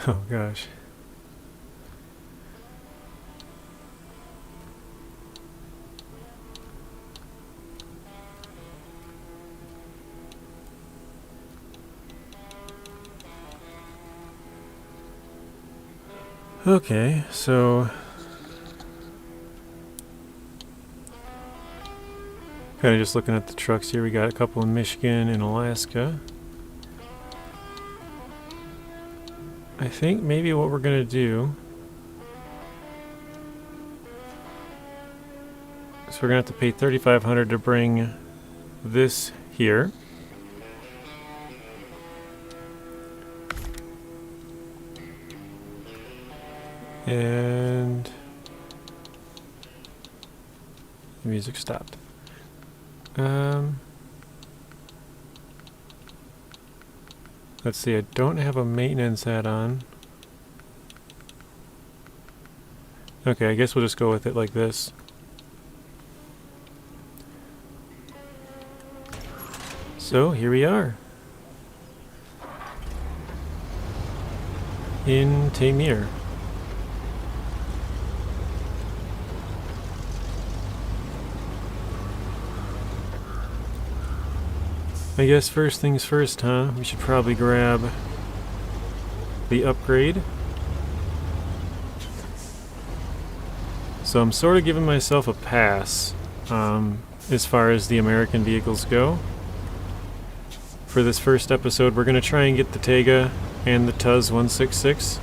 Oh gosh. Okay, so kind of just looking at the trucks here. We got a couple in Michigan and Alaska. I think maybe what we're gonna do is we're gonna have to pay $3,500 to bring this here. And the music stopped. Let's see, I don't have a maintenance add-on. Okay, I guess we'll just go with it like this. So, here we are. In Taymyr. I guess first things first, huh? We should probably grab the upgrade. So I'm sort of giving myself a pass as far as the American vehicles go. For this first episode, we're going to try and get the Tiga and the Tuz 166.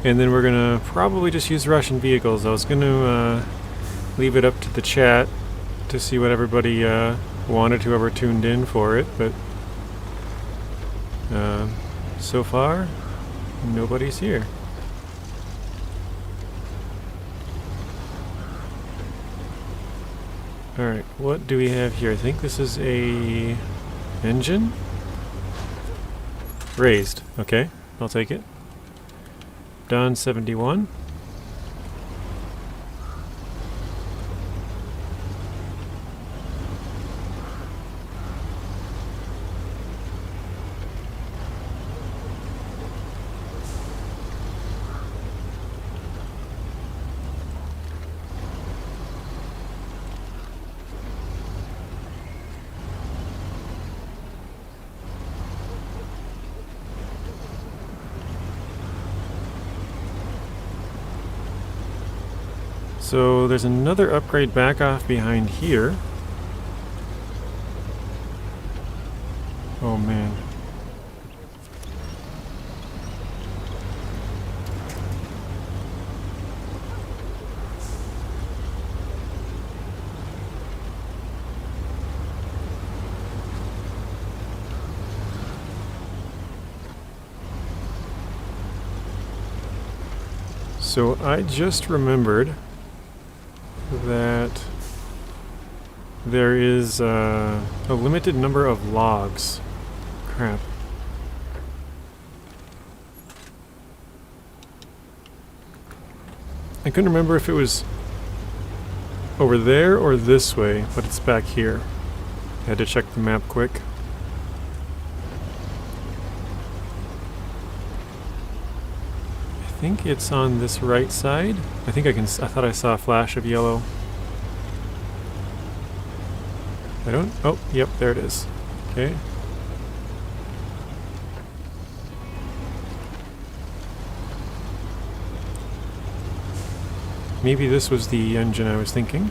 And then we're going to probably just use Russian vehicles. I was going to leave it up to the chat to see what everybody wanted, whoever tuned in for it, but so far, nobody's here. Alright, what do we have here? I think this is a engine? Raised. Okay, I'll take it. Don 71. So there's another upgrade back off behind here. Oh man. So I just remembered that there is a limited number of logs. Crap. I couldn't remember if it was over there or this way, but it's back here. I had to check the map quick. I think it's on this right side. I thought I saw a flash of yellow. I don't... Oh, yep, there it is. Okay. Maybe this was the engine I was thinking.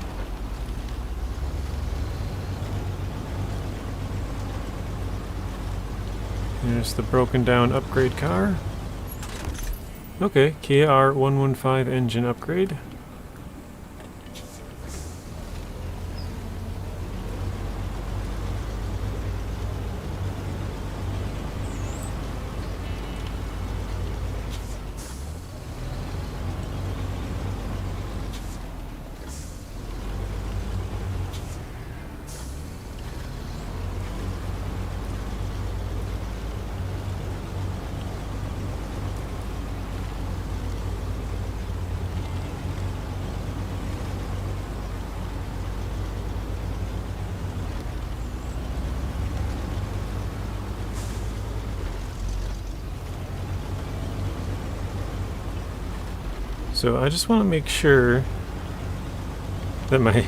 There's the broken down upgrade car. Okay, KR115 engine upgrade. So I just want to make sure that my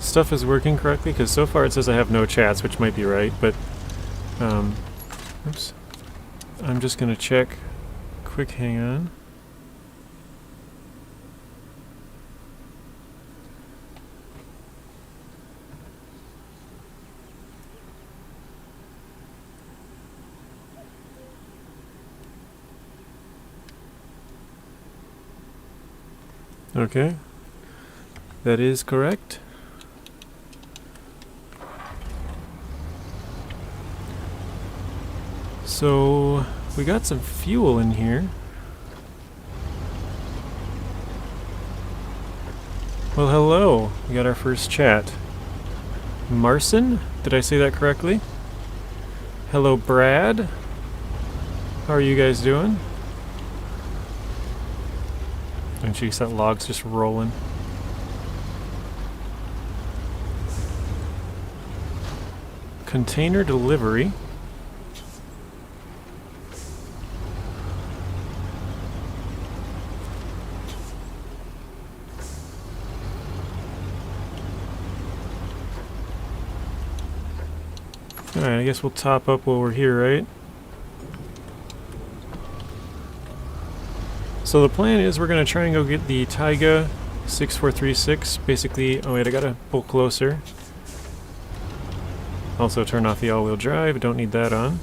stuff is working correctly, because so far it says I have no chats, which might be right, but oops. I'm just gonna check. Quick, hang on. Okay, that is correct. So we got some fuel in here. Well, hello. We got our first chat. Marson? Did I say that correctly? Hello, Brad. How are you guys doing? And geez, that log's just rolling. Container delivery. Alright, I guess we'll top up while we're here, right? So the plan is we're going to try and go get the Tiga 6436. Basically, oh wait, I gotta pull closer. Also turn off the all-wheel drive, don't need that on.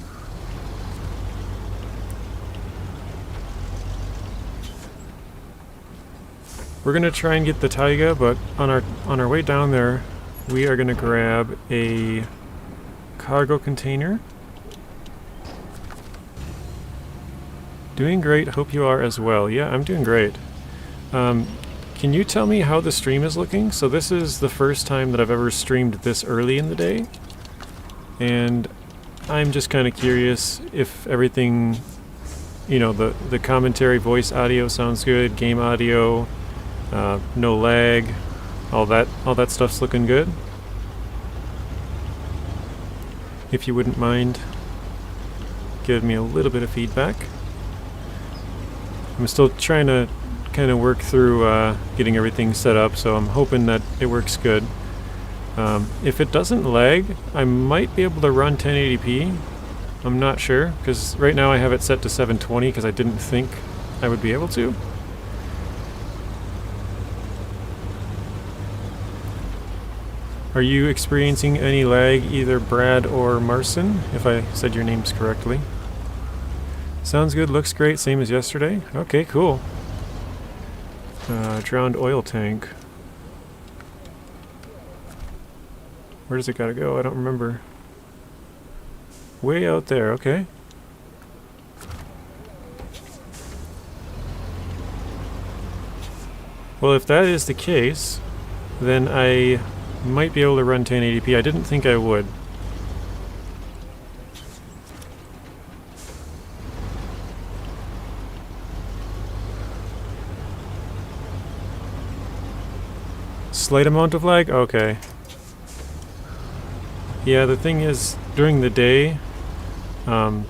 We're going to try and get the Tiga, but on our way down there, we are going to grab a cargo container. Doing great, hope you are as well. Yeah, I'm doing great. Can you tell me how the stream is looking? So this is the first time that I've ever streamed this early in the day, and I'm just kind of curious if everything, you know, the commentary, voice audio sounds good, game audio, no lag, all that stuff's looking good. If you wouldn't mind giving me a little bit of feedback. I'm still trying to kind of work through getting everything set up, so I'm hoping that it works good. If it doesn't lag, I might be able to run 1080p. I'm not sure, because right now I have it set to 720 because I didn't think I would be able to. Are you experiencing any lag, either Brad or Marson, if I said your names correctly? Sounds good, looks great, same as yesterday. Okay, cool. Drowned oil tank. Where does it gotta go? I don't remember. Way out there, okay. Well, if that is the case, then I might be able to run 1080p. I didn't think I would. Slight amount of lag? Okay. Yeah, the thing is, during the day, you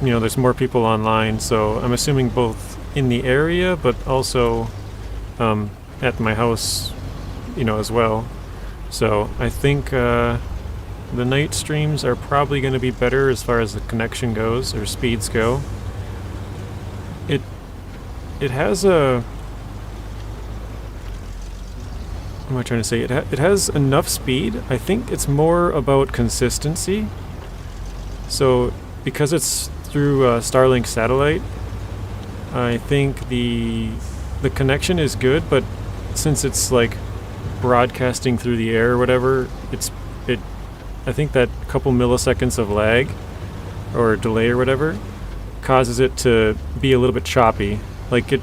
know, there's more people online, so I'm assuming both in the area, but also at my house, you know, as well. So I think the night streams are probably going to be better as far as the connection goes, or speeds go. It has a... What am I trying to say? It has enough speed. I think it's more about consistency. So because it's through Starlink satellite, I think the connection is good, but since it's like broadcasting through the air or whatever, I think that couple milliseconds of lag or delay or whatever causes it to be a little bit choppy. Like I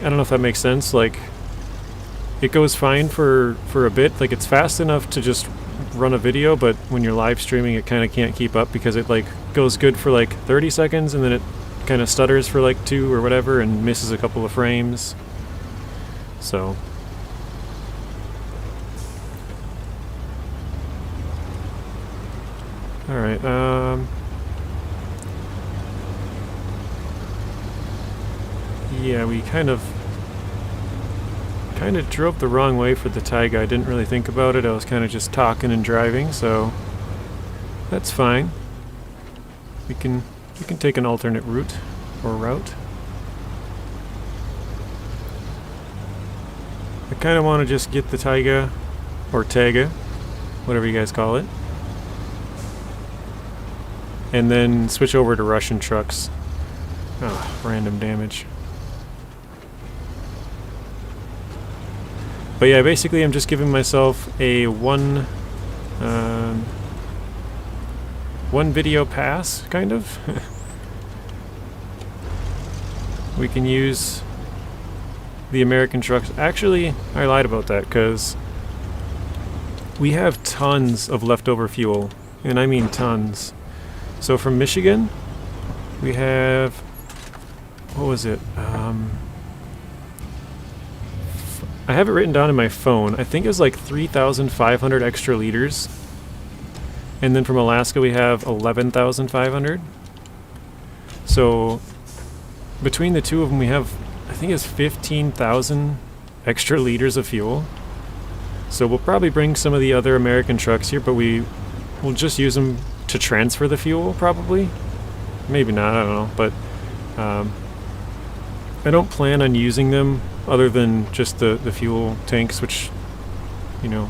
don't know if that makes sense. Like, it goes fine for a bit, like it's fast enough to just run a video, but when you're live streaming it kind of can't keep up because it like goes good for like 30 seconds and then it kind of stutters for like 2 or whatever and misses a couple of frames. So alright, Yeah, we kind of drove the wrong way for the Tiga. I didn't really think about it. I was kind of just talking and driving, so that's fine. We can take an alternate route. I kind of want to just get the Tiga, or Tiga, whatever you guys call it, and then switch over to Russian trucks. Oh, random damage. But yeah, basically I'm just giving myself a one video pass, kind of. We can use the American trucks. Actually, I lied about that, because we have tons of leftover fuel, and I mean tons. So from Michigan, we have, what was it? I have it written down in my phone. I think it was like 3,500 extra liters. And then from Alaska we have 11,500. So between the two of them we have, I think it's 15,000 extra liters of fuel. So we'll probably bring some of the other American trucks here, but we'll just use them to transfer the fuel, probably. Maybe not, I don't know. But I don't plan on using them other than just the fuel tanks, which, you know,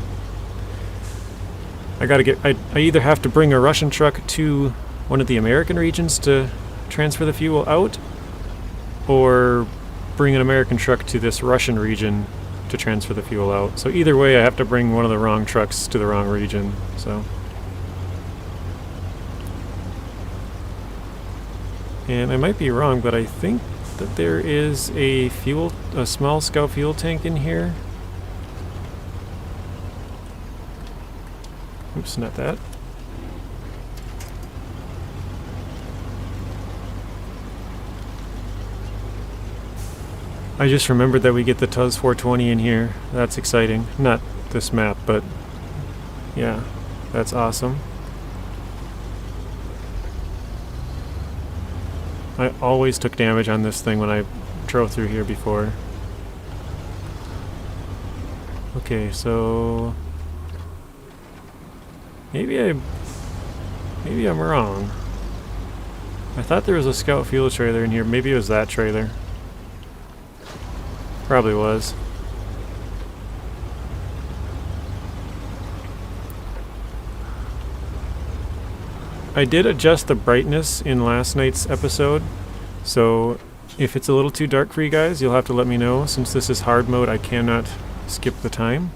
I either have to bring a Russian truck to one of the American regions to transfer the fuel out, or bring an American truck to this Russian region to transfer the fuel out. So either way, I have to bring one of the wrong trucks to the wrong region, so. And I might be wrong, but I think that there is a small scout fuel tank in here. Oops, not that. I just remembered that we get the TUZ 420 in here. That's exciting. Not this map, but yeah, that's awesome. I always took damage on this thing when I drove through here before. Okay, so maybe I'm wrong. I thought there was a scout fuel trailer in here. Maybe it was that trailer. Probably was. I did adjust the brightness in last night's episode, so if it's a little too dark for you guys, you'll have to let me know. Since this is hard mode, I cannot skip the time.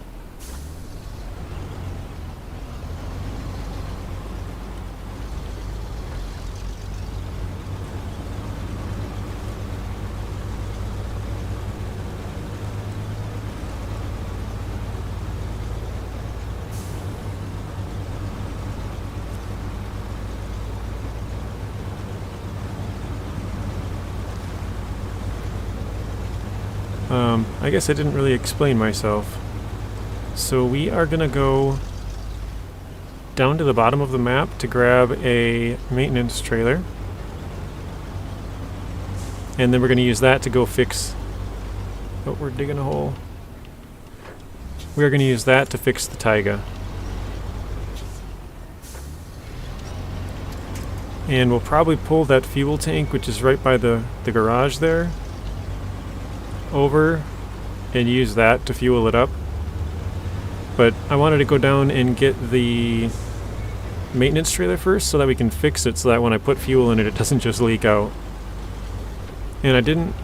I guess I didn't really explain myself. So we are gonna go down to the bottom of the map to grab a maintenance trailer. And then we're gonna use that to go fix... Oh, we're digging a hole. We are gonna use that to fix the Tiga. And we'll probably pull that fuel tank, which is right by the garage there, over and use that to fuel it up. But I wanted to go down and get the maintenance trailer first so that we can fix it, so that when I put fuel in it, it doesn't just leak out. And I didn't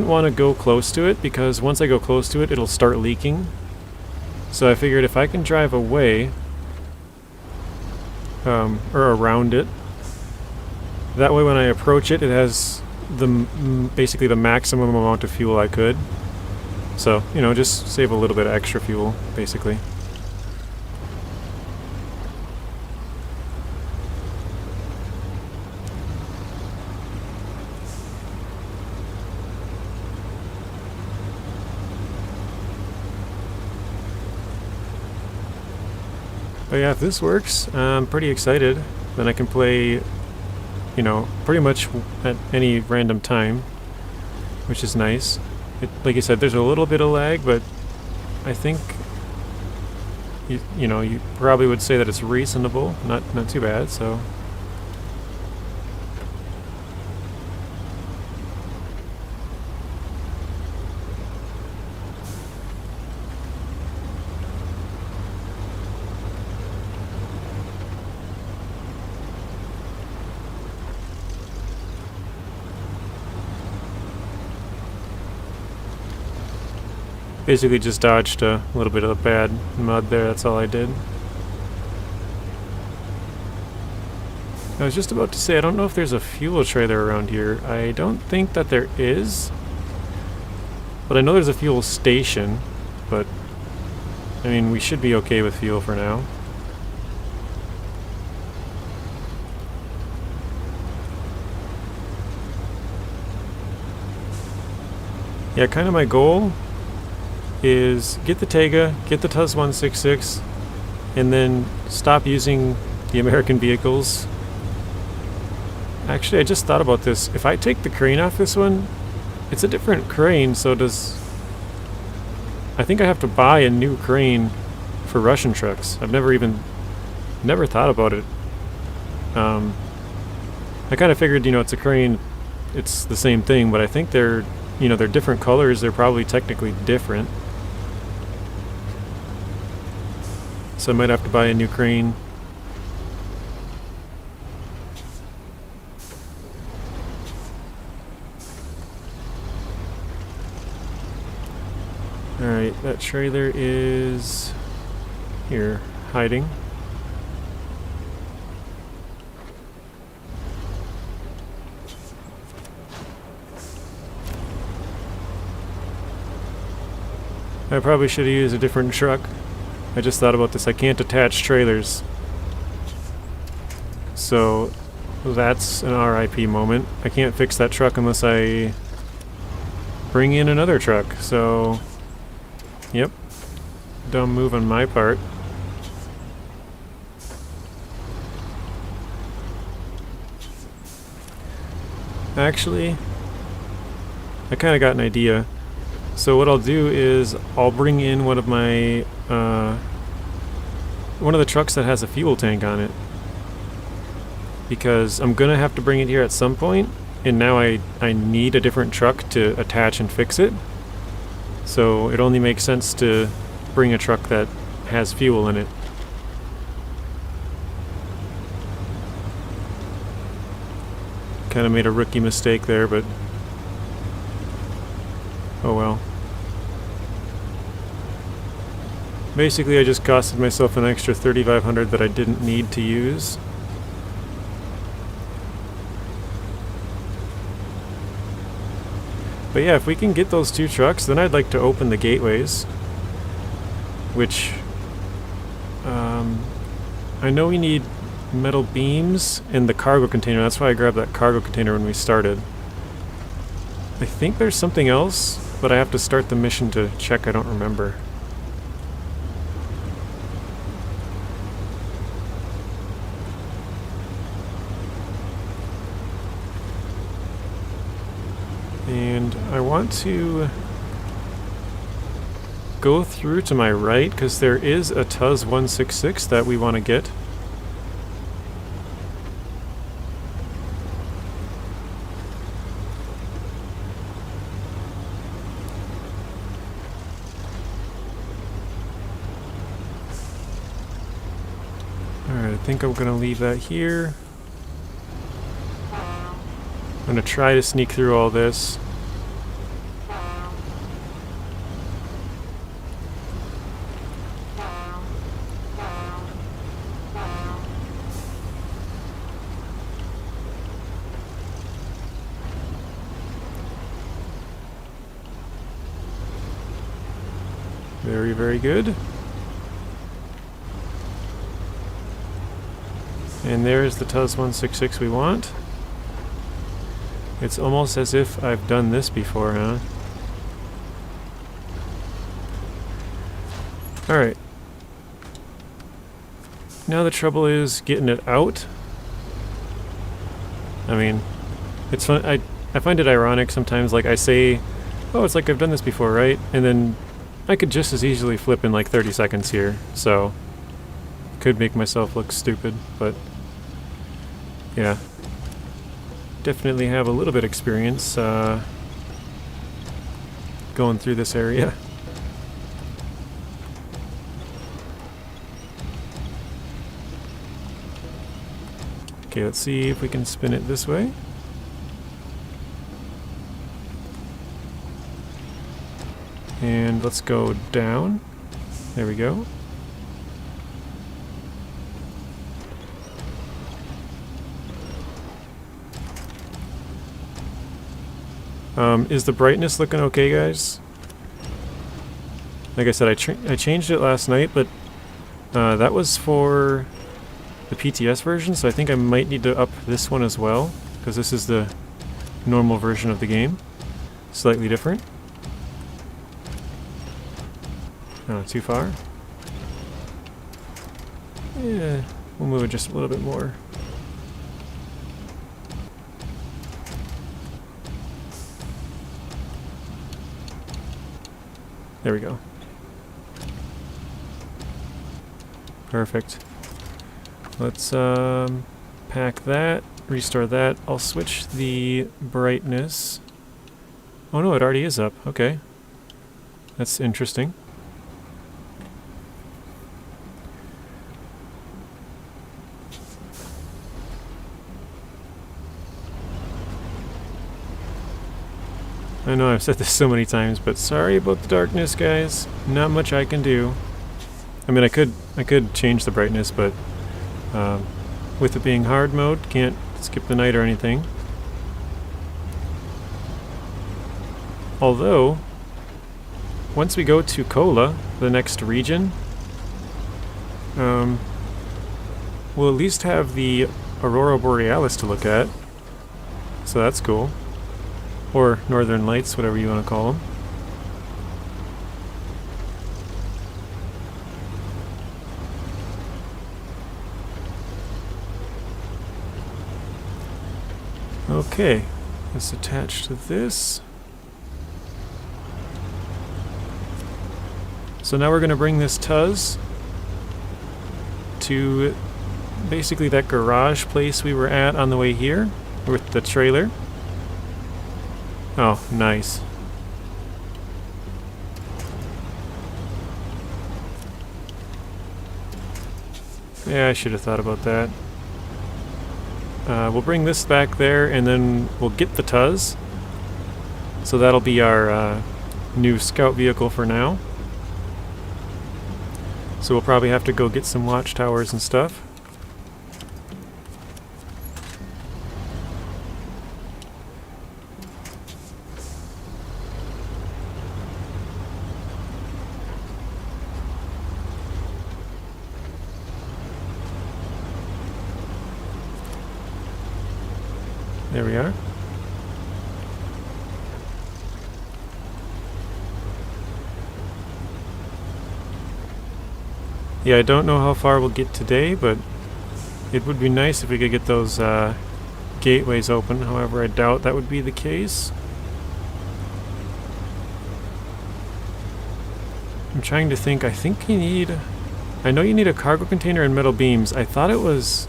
want to go close to it, because once I go close to it, it'll start leaking. So I figured if I can drive away or around it, that way when I approach it, it has basically the maximum amount of fuel I could. So, you know, just save a little bit of extra fuel, basically. But yeah, if this works, I'm pretty excited. Then I can play, you know, pretty much at any random time. which is nice. Like I said, there's a little bit of lag, but I think you know, you probably would say that it's reasonable, not too bad. So basically just dodged a little bit of the bad mud there, that's all I did. I was just about to say, I don't know if there's a fuel trailer around here. I don't think that there is. But I know there's a fuel station, but I mean, we should be okay with fuel for now. Yeah, kind of my goal is get the Tiga, get the TUS 166, and then stop using the American vehicles. Actually, I just thought about this. If I take the crane off this one, it's a different crane, so does... I think I have to buy a new crane for Russian trucks. I've never thought about it. I kind of figured, you know, it's a crane, it's the same thing, but I think they're, you know, they're different colors, they're probably technically different. So I might have to buy a new crane. Alright, that trailer is here, hiding. I probably should have used a different truck. I just thought about this. I can't attach trailers. So that's an RIP moment. I can't fix that truck unless I bring in another truck. So, yep. Dumb move on my part. Actually, I kind of got an idea. So what I'll do is I'll bring in one of my one of the trucks that has a fuel tank on it, because I'm gonna have to bring it here at some point, and now I need a different truck to attach and fix it. So it only makes sense to bring a truck that has fuel in it. Kind of made a rookie mistake there, but oh well. Basically, I just costed myself an extra $3,500 that I didn't need to use. But yeah, if we can get those two trucks, then I'd like to open the gateways. Which, I know we need metal beams and the cargo container. That's why I grabbed that cargo container when we started. I think there's something else, but I have to start the mission to check. I don't remember. And I want to go through to my right, because there is a TUS 166 that we want to get. Alright, I think I'm going to leave that here. I'm going to try to sneak through all this. Very, very good. And there's the TUS 166 we want. It's almost as if I've done this before, huh? Alright. Now the trouble is getting it out. I mean, it's fun. I find it ironic sometimes, like I say, oh, it's like I've done this before, right? And then I could just as easily flip in like 30 seconds here, so could make myself look stupid, but yeah. Definitely have a little bit of experience going through this area. Okay, let's see if we can spin it this way. And let's go down. There we go. Is the brightness looking okay, guys? Like I said, I changed it last night, but that was for the PTS version, so I think I might need to up this one as well, because this is the normal version of the game. Slightly different. Not too far. Yeah, we'll move it just a little bit more. There we go. Perfect. Let's pack that, restore that. I'll switch the brightness. Oh no, it already is up. Okay. That's interesting. I know I've said this so many times, but sorry about the darkness, guys. Not much I can do. I mean, I could change the brightness, but with it being hard mode, can't skip the night or anything. Although, once we go to Kola, the next region, we'll at least have the Aurora Borealis to look at. So that's cool. Or Northern Lights, whatever you want to call them. Okay, let's attach to this. So now we're going to bring this Tuz to basically that garage place we were at on the way here with the trailer. Oh, nice. Yeah, I should have thought about that. We'll bring this back there, and then we'll get the Tuz. So that'll be our new scout vehicle for now. So we'll probably have to go get some watchtowers and stuff. There we are. Yeah, I don't know how far we'll get today, but it would be nice if we could get those gateways open. However, I doubt that would be the case. I'm trying to think. I think you need... I know you need a cargo container and metal beams. I thought it was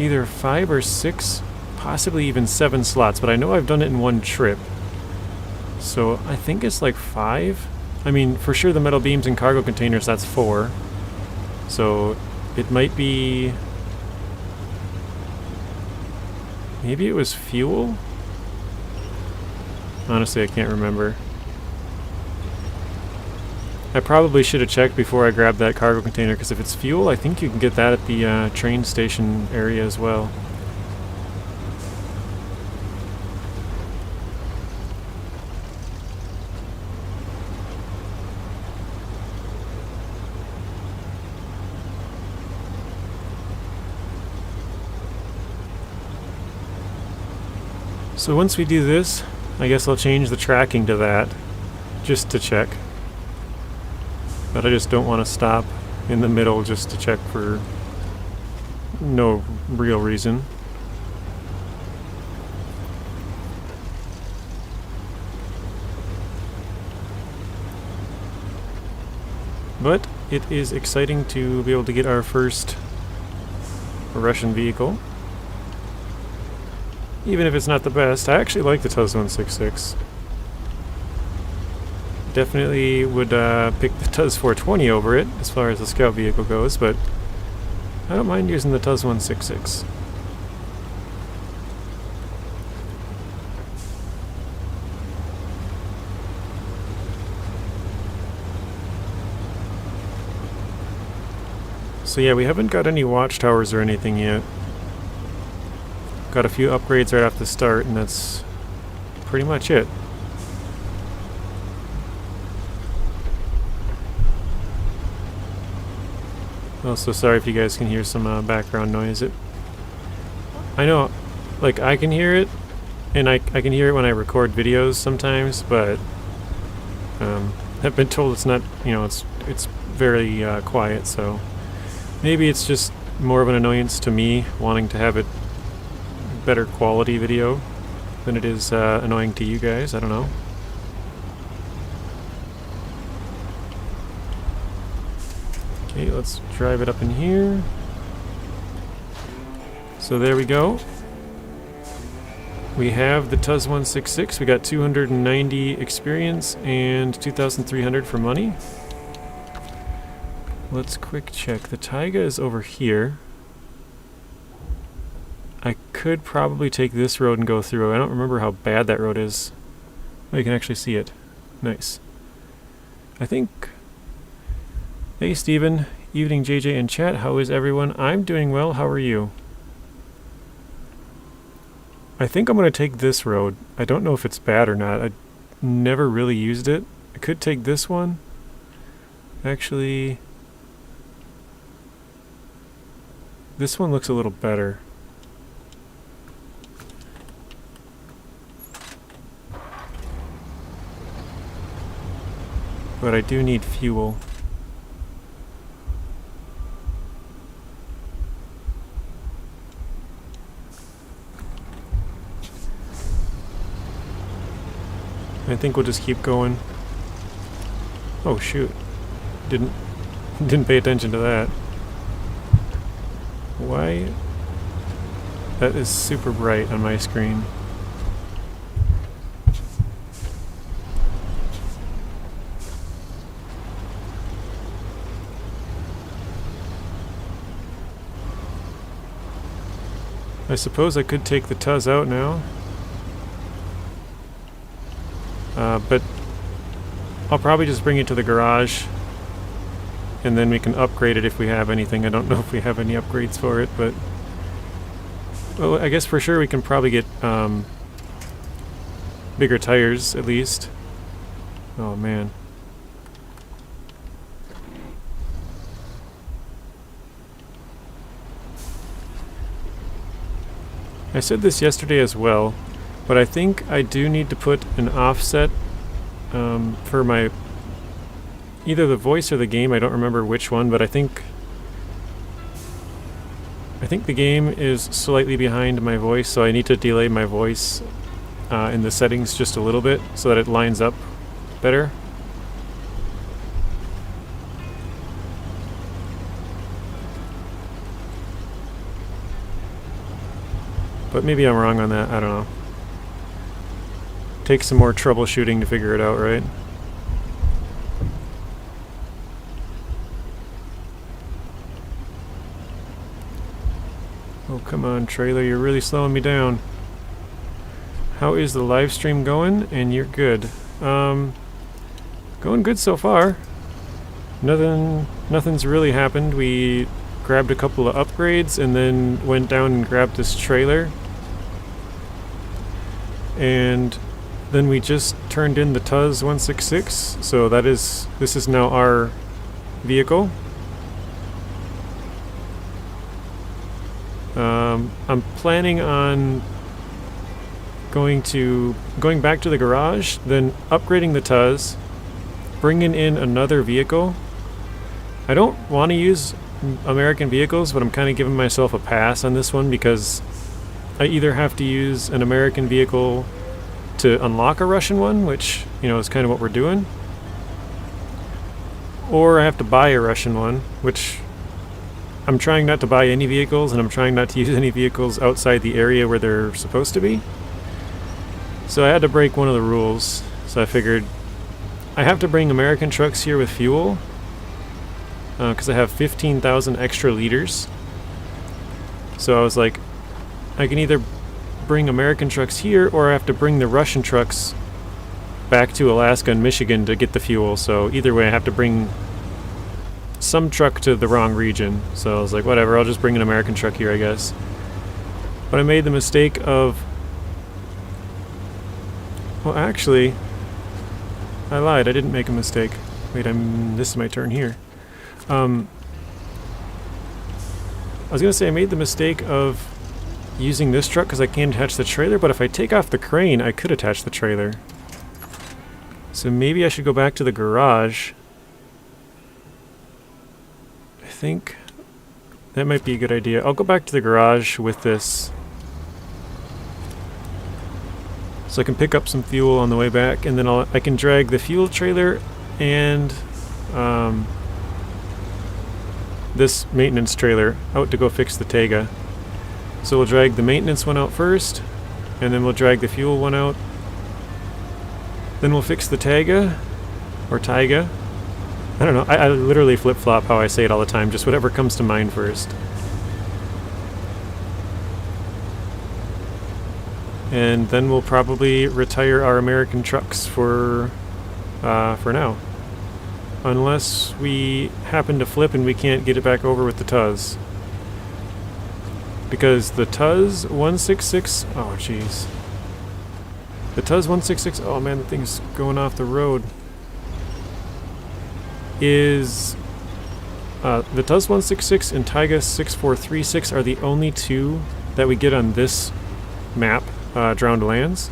either 5 or 6, possibly even 7 slots, but I know I've done it in one trip. So I think it's like 5. I mean, for sure the metal beams and cargo containers, that's 4. So it might be... Maybe it was fuel? Honestly, I can't remember. I probably should have checked before I grabbed that cargo container, because if it's fuel, I think you can get that at the train station area as well. So once we do this, I guess I'll change the tracking to that, just to check. But I just don't want to stop in the middle just to check for no real reason. But it is exciting to be able to get our first Russian vehicle. Even if it's not the best. I actually like the Tuz-166. Definitely would pick the Tuz-420 over it as far as the scout vehicle goes, but I don't mind using the Tuz-166. So yeah, we haven't got any watchtowers or anything yet. Got a few upgrades right off the start, and that's pretty much it. Also, sorry if you guys can hear some background noise. I know, like, I can hear it, and I can hear it when I record videos sometimes, but I've been told it's not, you know, it's very quiet, so maybe it's just more of an annoyance to me wanting to have it better quality video than it is annoying to you guys. I don't know. Okay, let's drive it up in here. So there we go. We have the Tuz-166. We got 290 experience and 2,300 for money. Let's quick check. The Tiga is over here. I could probably take this road and go through. I don't remember how bad that road is. Oh, you can actually see it. Nice. I think... Hey Steven, evening JJ in chat, how is everyone? I'm doing well, how are you? I think I'm going to take this road. I don't know if it's bad or not. I never really used it. I could take this one. Actually, this one looks a little better. But I do need fuel. I think we'll just keep going. Oh shoot. Didn't pay attention to that. Why? That is super bright on my screen. I suppose I could take the Tuz out now. But I'll probably just bring it to the garage and then we can upgrade it if we have anything. I don't know if we have any upgrades for it, but well, I guess for sure we can probably get bigger tires at least. Oh man. I said this yesterday as well, but I think I do need to put an offset for my either the voice or the game. I don't remember which one, but I think the game is slightly behind my voice, so I need to delay my voice in the settings just a little bit so that it lines up better. But maybe I'm wrong on that, I don't know. Take some more troubleshooting to figure it out, right? Oh, come on, trailer, you're really slowing me down. How is the live stream going? And you're good. Going good so far. Nothing's really happened. We grabbed a couple of upgrades and then went down and grabbed this trailer. And then we just turned in the Tuz-166, so this is now our vehicle. I'm planning on going back to the garage, then upgrading the Tuz, bringing in another vehicle. I don't want to use American vehicles, but I'm kind of giving myself a pass on this one because I either have to use an American vehicle to unlock a Russian one, which, you know, is kind of what we're doing, or I have to buy a Russian one, which I'm trying not to buy any vehicles, and I'm trying not to use any vehicles outside the area where they're supposed to be. So I had to break one of the rules. So I figured I have to bring American trucks here with fuel, because I have 15,000 extra liters. So I was like, I can either bring American trucks here, or I have to bring the Russian trucks back to Alaska and Michigan to get the fuel. So either way, I have to bring some truck to the wrong region. So I was like, whatever, I'll just bring an American truck here, I guess. But I made the mistake of... Well, actually, I lied. I didn't make a mistake. Wait, this is my turn here. I was going to say I made the mistake of using this truck because I can't attach the trailer, but if I take off the crane, I could attach the trailer. So maybe I should go back to the garage. I think that might be a good idea. I'll go back to the garage with this, so I can pick up some fuel on the way back, and then I can drag the fuel trailer and this maintenance trailer out to go fix the Tiga. So we'll drag the maintenance one out first, and then we'll drag the fuel one out. Then we'll fix the Tiga, or Tiga. I don't know, I literally flip-flop how I say it all the time, just whatever comes to mind first. And then we'll probably retire our American trucks for now. Unless we happen to flip and we can't get it back over with the Tuz. Because the Tuz 166... Oh, jeez. The Tuz 166... Oh, man, the thing's going off the road. Is... the Tuz 166 and Tiga 6436 are the only two that we get on this map, Drowned Lands.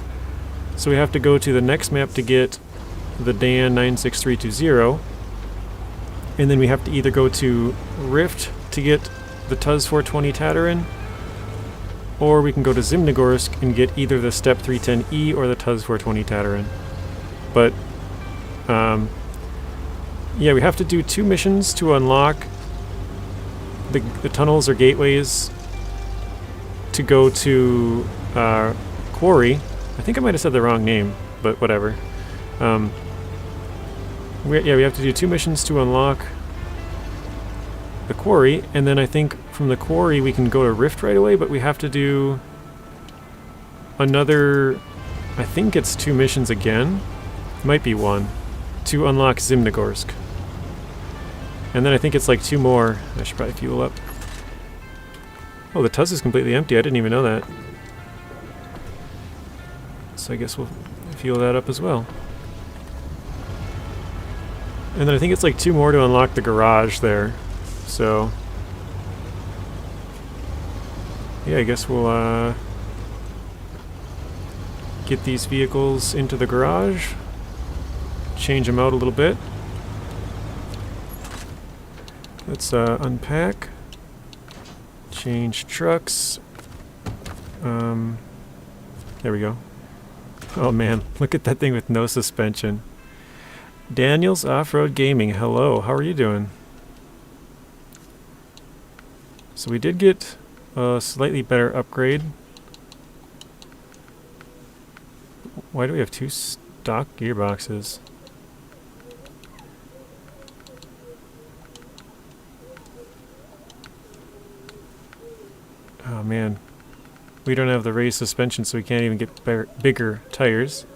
So we have to go to the next map to get the Dan 96320. And then we have to either go to Rift to get the Tuz 420 Tatarin, or we can go to Zimnogorsk and get either the Step 310E or the Tuz 420 Tatarin. But, yeah, we have to do 2 missions to unlock the tunnels or gateways to go to Quarry. I think I might have said the wrong name, but whatever. We have to do 2 missions to unlock the Quarry, and then I think from the Quarry we can go to Rift right away, but we have to do another, I think it's 2 missions again, might be 1, to unlock Zimnogorsk. And then I think it's like 2 more. I should probably fuel up. Oh, the Tuz is completely empty, I didn't even know that. So I guess we'll fuel that up as well. And then I think it's like 2 more to unlock the garage there. So yeah, I guess we'll get these vehicles into the garage, change them out a little bit. Let's unpack, change trucks. There we go. Oh man, look at that thing with no suspension. Daniel's Off-Road Gaming, hello, how are you doing? So we did get a slightly better upgrade. Why do we have 2 stock gearboxes? Oh man, we don't have the raised suspension, so we can't even get bigger tires.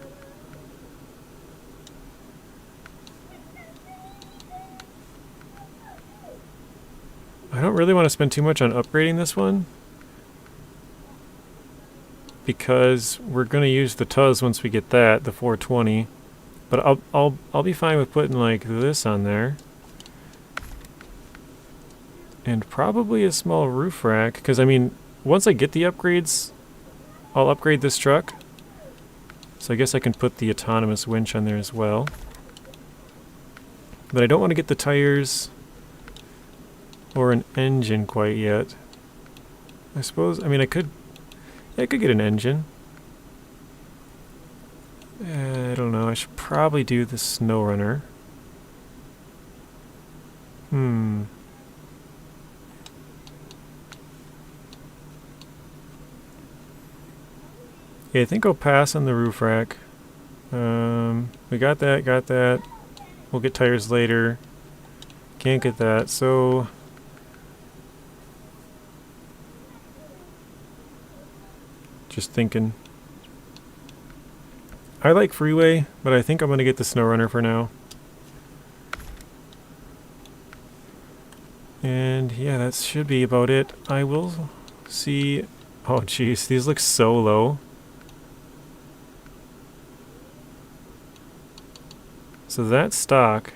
I don't really want to spend too much on upgrading this one, because we're going to use the Tuz once we get that, the 420. But I'll be fine with putting like this on there, and probably a small roof rack, because I mean, once I get the upgrades, I'll upgrade this truck. So I guess I can put the autonomous winch on there as well. But I don't want to get the tires or an engine quite yet. I suppose, I mean, I could get an engine. I don't know, I should probably do the SnowRunner. Yeah, I think I'll pass on the roof rack. We got that. We'll get tires later. Can't get that, so... Just thinking. I like freeway, but I think I'm going to get the SnowRunner for now. And yeah, that should be about it. I will see... Oh jeez, these look so low. So that's stock.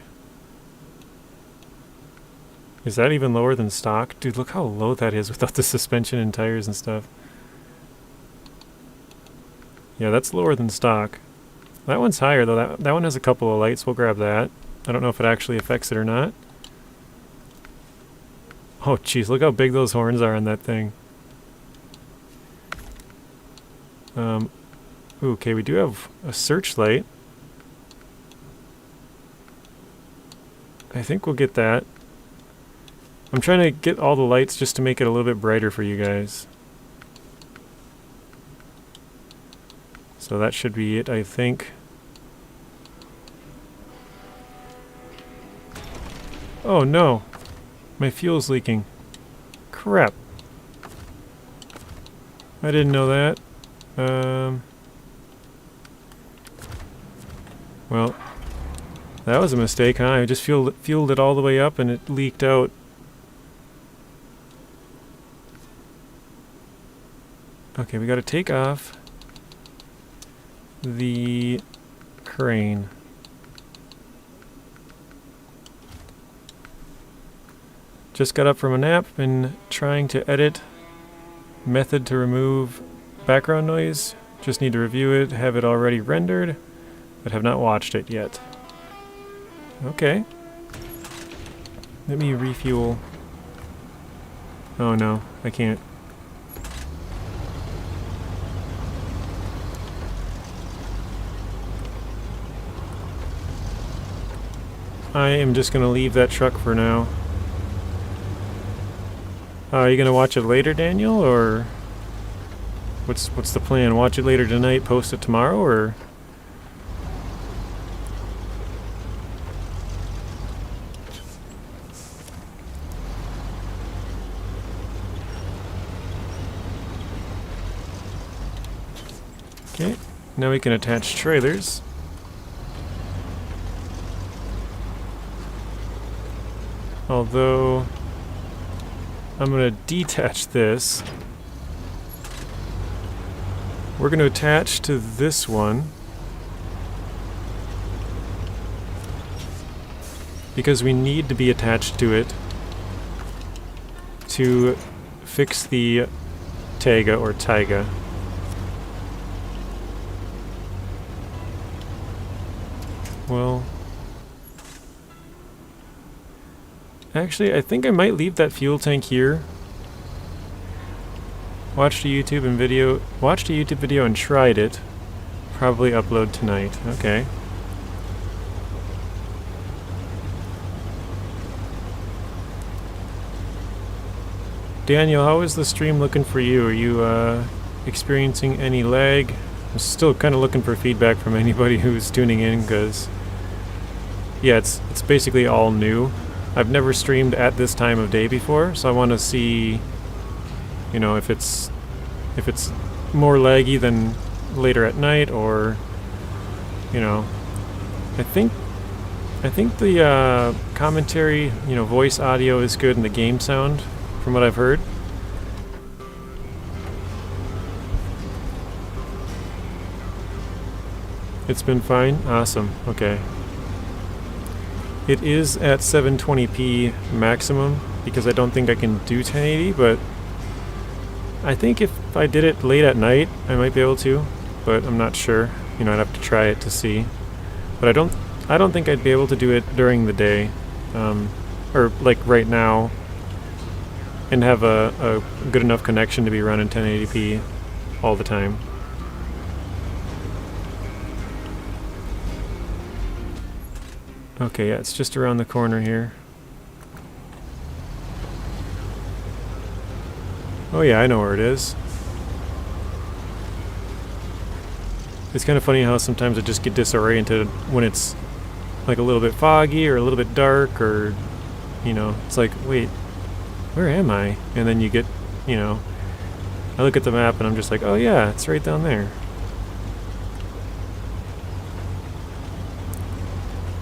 Is that even lower than stock? Dude, look how low that is without the suspension and tires and stuff. Yeah, that's lower than stock. That one's higher though. That one has a couple of lights. We'll grab that. I don't know if it actually affects it or not. Oh jeez, look how big those horns are on that thing. Ooh, okay, we do have a searchlight. I think we'll get that. I'm trying to get all the lights just to make it a little bit brighter for you guys. So that should be it, I think. Oh no! My fuel's leaking. Crap. I didn't know that. Well, that was a mistake, huh? I just fueled it all the way up and it leaked out. Okay, we gotta take off the crane. Just got up from a nap and trying to edit. Method to remove background noise. Just need to review it, have it already rendered, but have not watched it yet. Okay. Let me refuel. Oh no, I can't. I am just going to leave that truck for now. Are you going to watch it later, Daniel, or what's the plan? Watch it later tonight, post it tomorrow, or? Okay, now we can attach trailers. Although, I'm going to detach this. We're going to attach to this one. Because we need to be attached to it to fix the Tiga or Tiga. Well... Actually, I think I might leave that fuel tank here. Watched a YouTube video and tried it. Probably upload tonight. Okay. Daniel, how is the stream looking for you? Are you experiencing any lag? I'm still kind of looking for feedback from anybody who's tuning in, because yeah, it's basically all new. I've never streamed at this time of day before, so I want to see, you know, if it's more laggy than later at night, or, you know, I think the commentary, you know, voice audio is good, and the game sound, from what I've heard. It's been fine? Awesome. Okay. It is at 720p maximum, because I don't think I can do 1080, but I think if I did it late at night, I might be able to, but I'm not sure. You know, I'd have to try it to see. But I don't think I'd be able to do it during the day, or like right now, and have a good enough connection to be running 1080p all the time. Okay, yeah, it's just around the corner here. Oh yeah, I know where it is. It's kind of funny how sometimes I just get disoriented when it's like a little bit foggy or a little bit dark, or, you know, it's like, wait, where am I? And then you get, you know, I look at the map and I'm just like, oh yeah, it's right down there.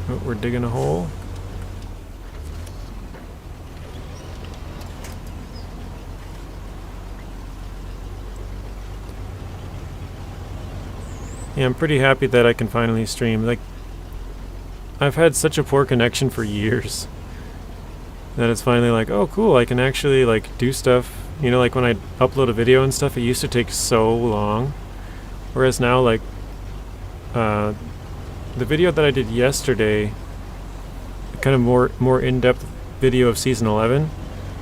Oh, we're digging a hole. Yeah, I'm pretty happy that I can finally stream. Like, I've had such a poor connection for years that it's finally like, oh cool, I can actually like do stuff. You know, like when I upload a video and stuff, it used to take so long. Whereas now, like, the video that I did yesterday, kind of more in-depth video of Season 11,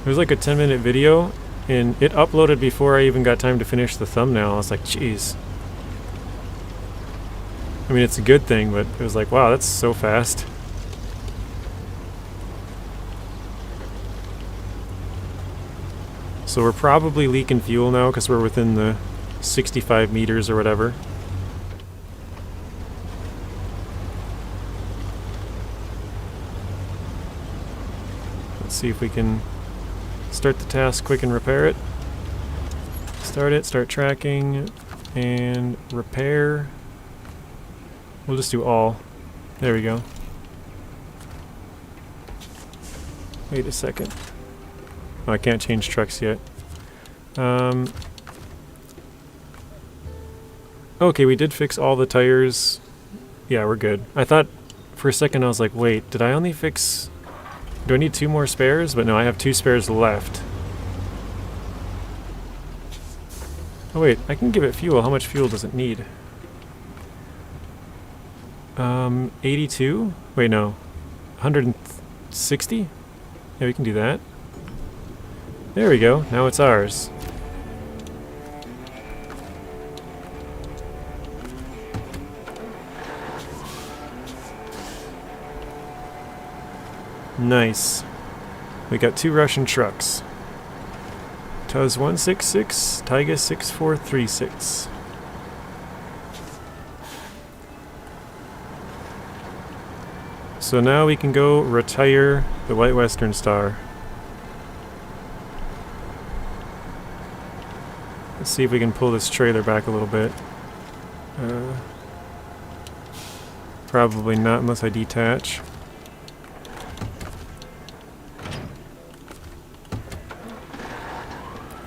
it was like a 10-minute video, and it uploaded before I even got time to finish the thumbnail. I was like, jeez. I mean, it's a good thing, but it was like, wow, that's so fast. So we're probably leaking fuel now because we're within the 65 meters or whatever. Let's see if we can start the task quick and repair it. Start it, start tracking, and repair. We'll just do all. There we go. Wait a second. Oh, I can't change trucks yet. Okay, we did fix all the tires. Yeah, we're good. I thought for a second, I was like, wait, did I only fix... Do I need 2 more spares? But no, I have 2 spares left. Oh wait, I can give it fuel. How much fuel does it need? 82? Wait, no. 160? Yeah, we can do that. There we go. Now it's ours. Nice. We got 2 Russian trucks. Tuz 166, Tiga 6436. So now we can go retire the White Western Star. Let's see if we can pull this trailer back a little bit. Probably not unless I detach.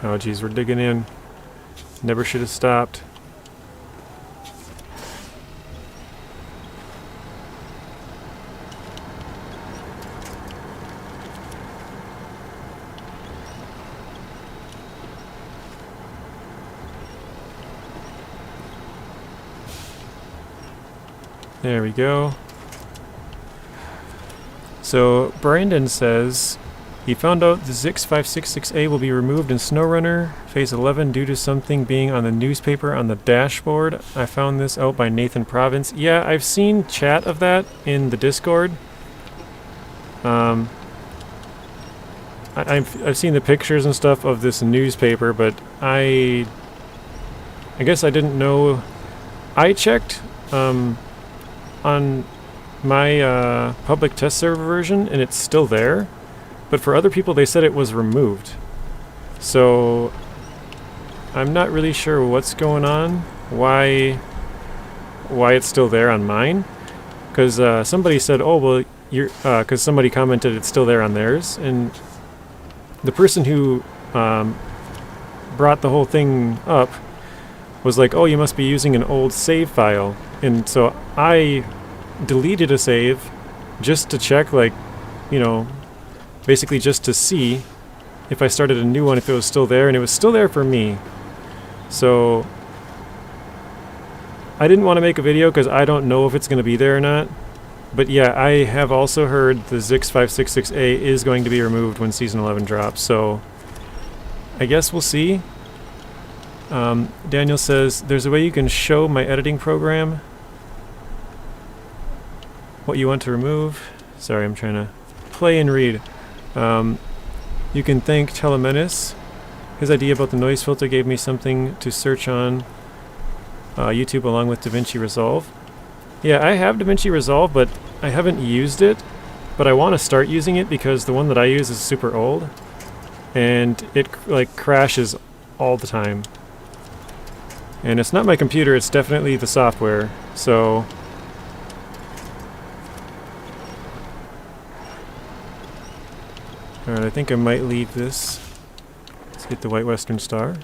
Oh geez, we're digging in. Never should have stopped. There we go. So Brandon says he found out the CK1500A will be removed in SnowRunner Phase 11 due to something being on the newspaper on the dashboard. I found this out by Nathan Province. Yeah, I've seen chat of that in the Discord. I've seen the pictures and stuff of this newspaper, but I guess I didn't know. I checked on my public test server version, and it's still there. But for other people, they said it was removed. So I'm not really sure what's going on, why it's still there on mine. Because somebody said, oh, well, because somebody commented it's still there on theirs. And the person who brought the whole thing up was like, oh, you must be using an old save file. And so I deleted a save just to check, like, you know, basically just to see if I started a new one, if it was still there, and it was still there for me. So I didn't want to make a video because I don't know if it's going to be there or not. But yeah, I have also heard the CK1500A is going to be removed when Season 11 drops, so I guess we'll see. Daniel says, there's a way you can show my editing program what you want to remove. Sorry, I'm trying to play and read. You can thank Telemenis His idea about the noise filter gave me something to search on YouTube along with DaVinci Resolve. Yeah, I have DaVinci Resolve, but I haven't used it. But I want to start using it because the one that I use is super old. And it like crashes all the time. And it's not my computer, it's definitely the software. So alright, I think I might leave this. Let's get the White Western Star.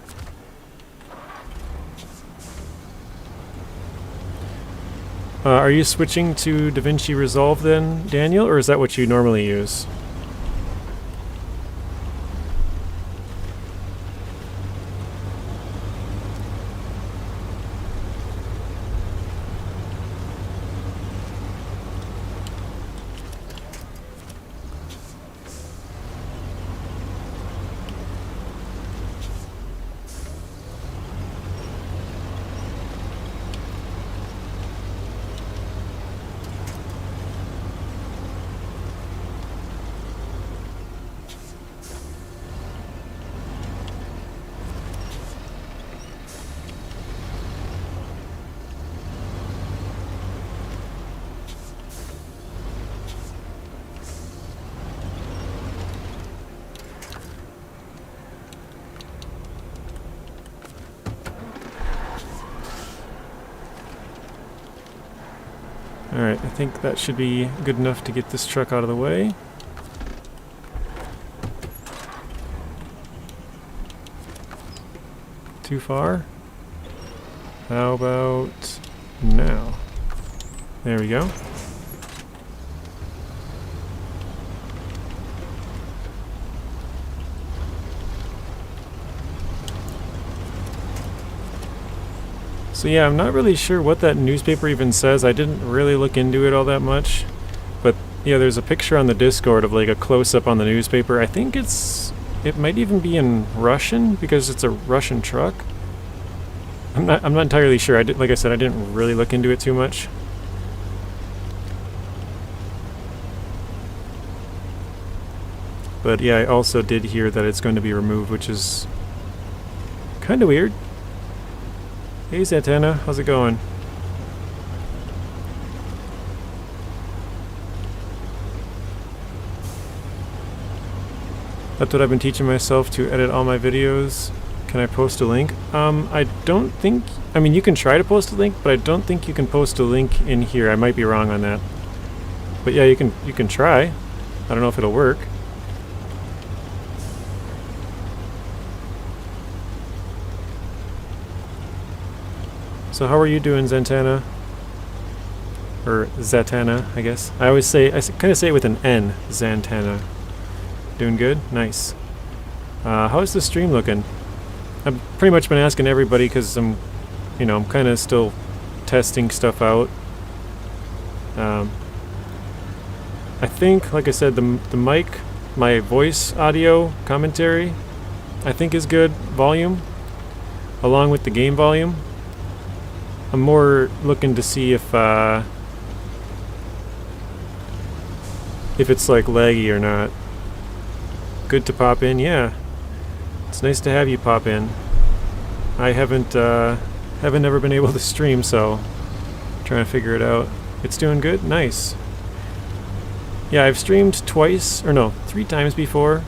Are you switching to DaVinci Resolve then, Daniel, or is that what you normally use? Alright, I think that should be good enough to get this truck out of the way. Too far? How about now? There we go. So yeah, I'm not really sure what that newspaper even says. I didn't really look into it all that much. But yeah, there's a picture on the Discord of like a close-up on the newspaper. I think it might even be in Russian because it's a Russian truck. I'm not entirely sure. Like I said, I didn't really look into it too much. But yeah, I also did hear that it's going to be removed, which is kind of weird. Hey Santana, how's it going? That's what I've been teaching myself to edit all my videos. Can I post a link? I don't think... I mean, you can try to post a link, but I don't think you can post a link in here. I might be wrong on that. But yeah, you can try. I don't know if it'll work. So how are you doing, Zantana? Or Zatana, I guess. I kind of say it with an N, Zantana. Doing good? Nice. How's the stream looking? I've pretty much been asking everybody because I'm kind of still testing stuff out. I think, like I said, the mic, my voice audio commentary, I think is good volume, along with the game volume. I'm more looking to see if it's like laggy or not. Good to pop in, yeah. It's nice to have you pop in. I haven't ever been able to stream, so I'm trying to figure it out. It's doing good? Nice. Yeah, I've streamed three times before,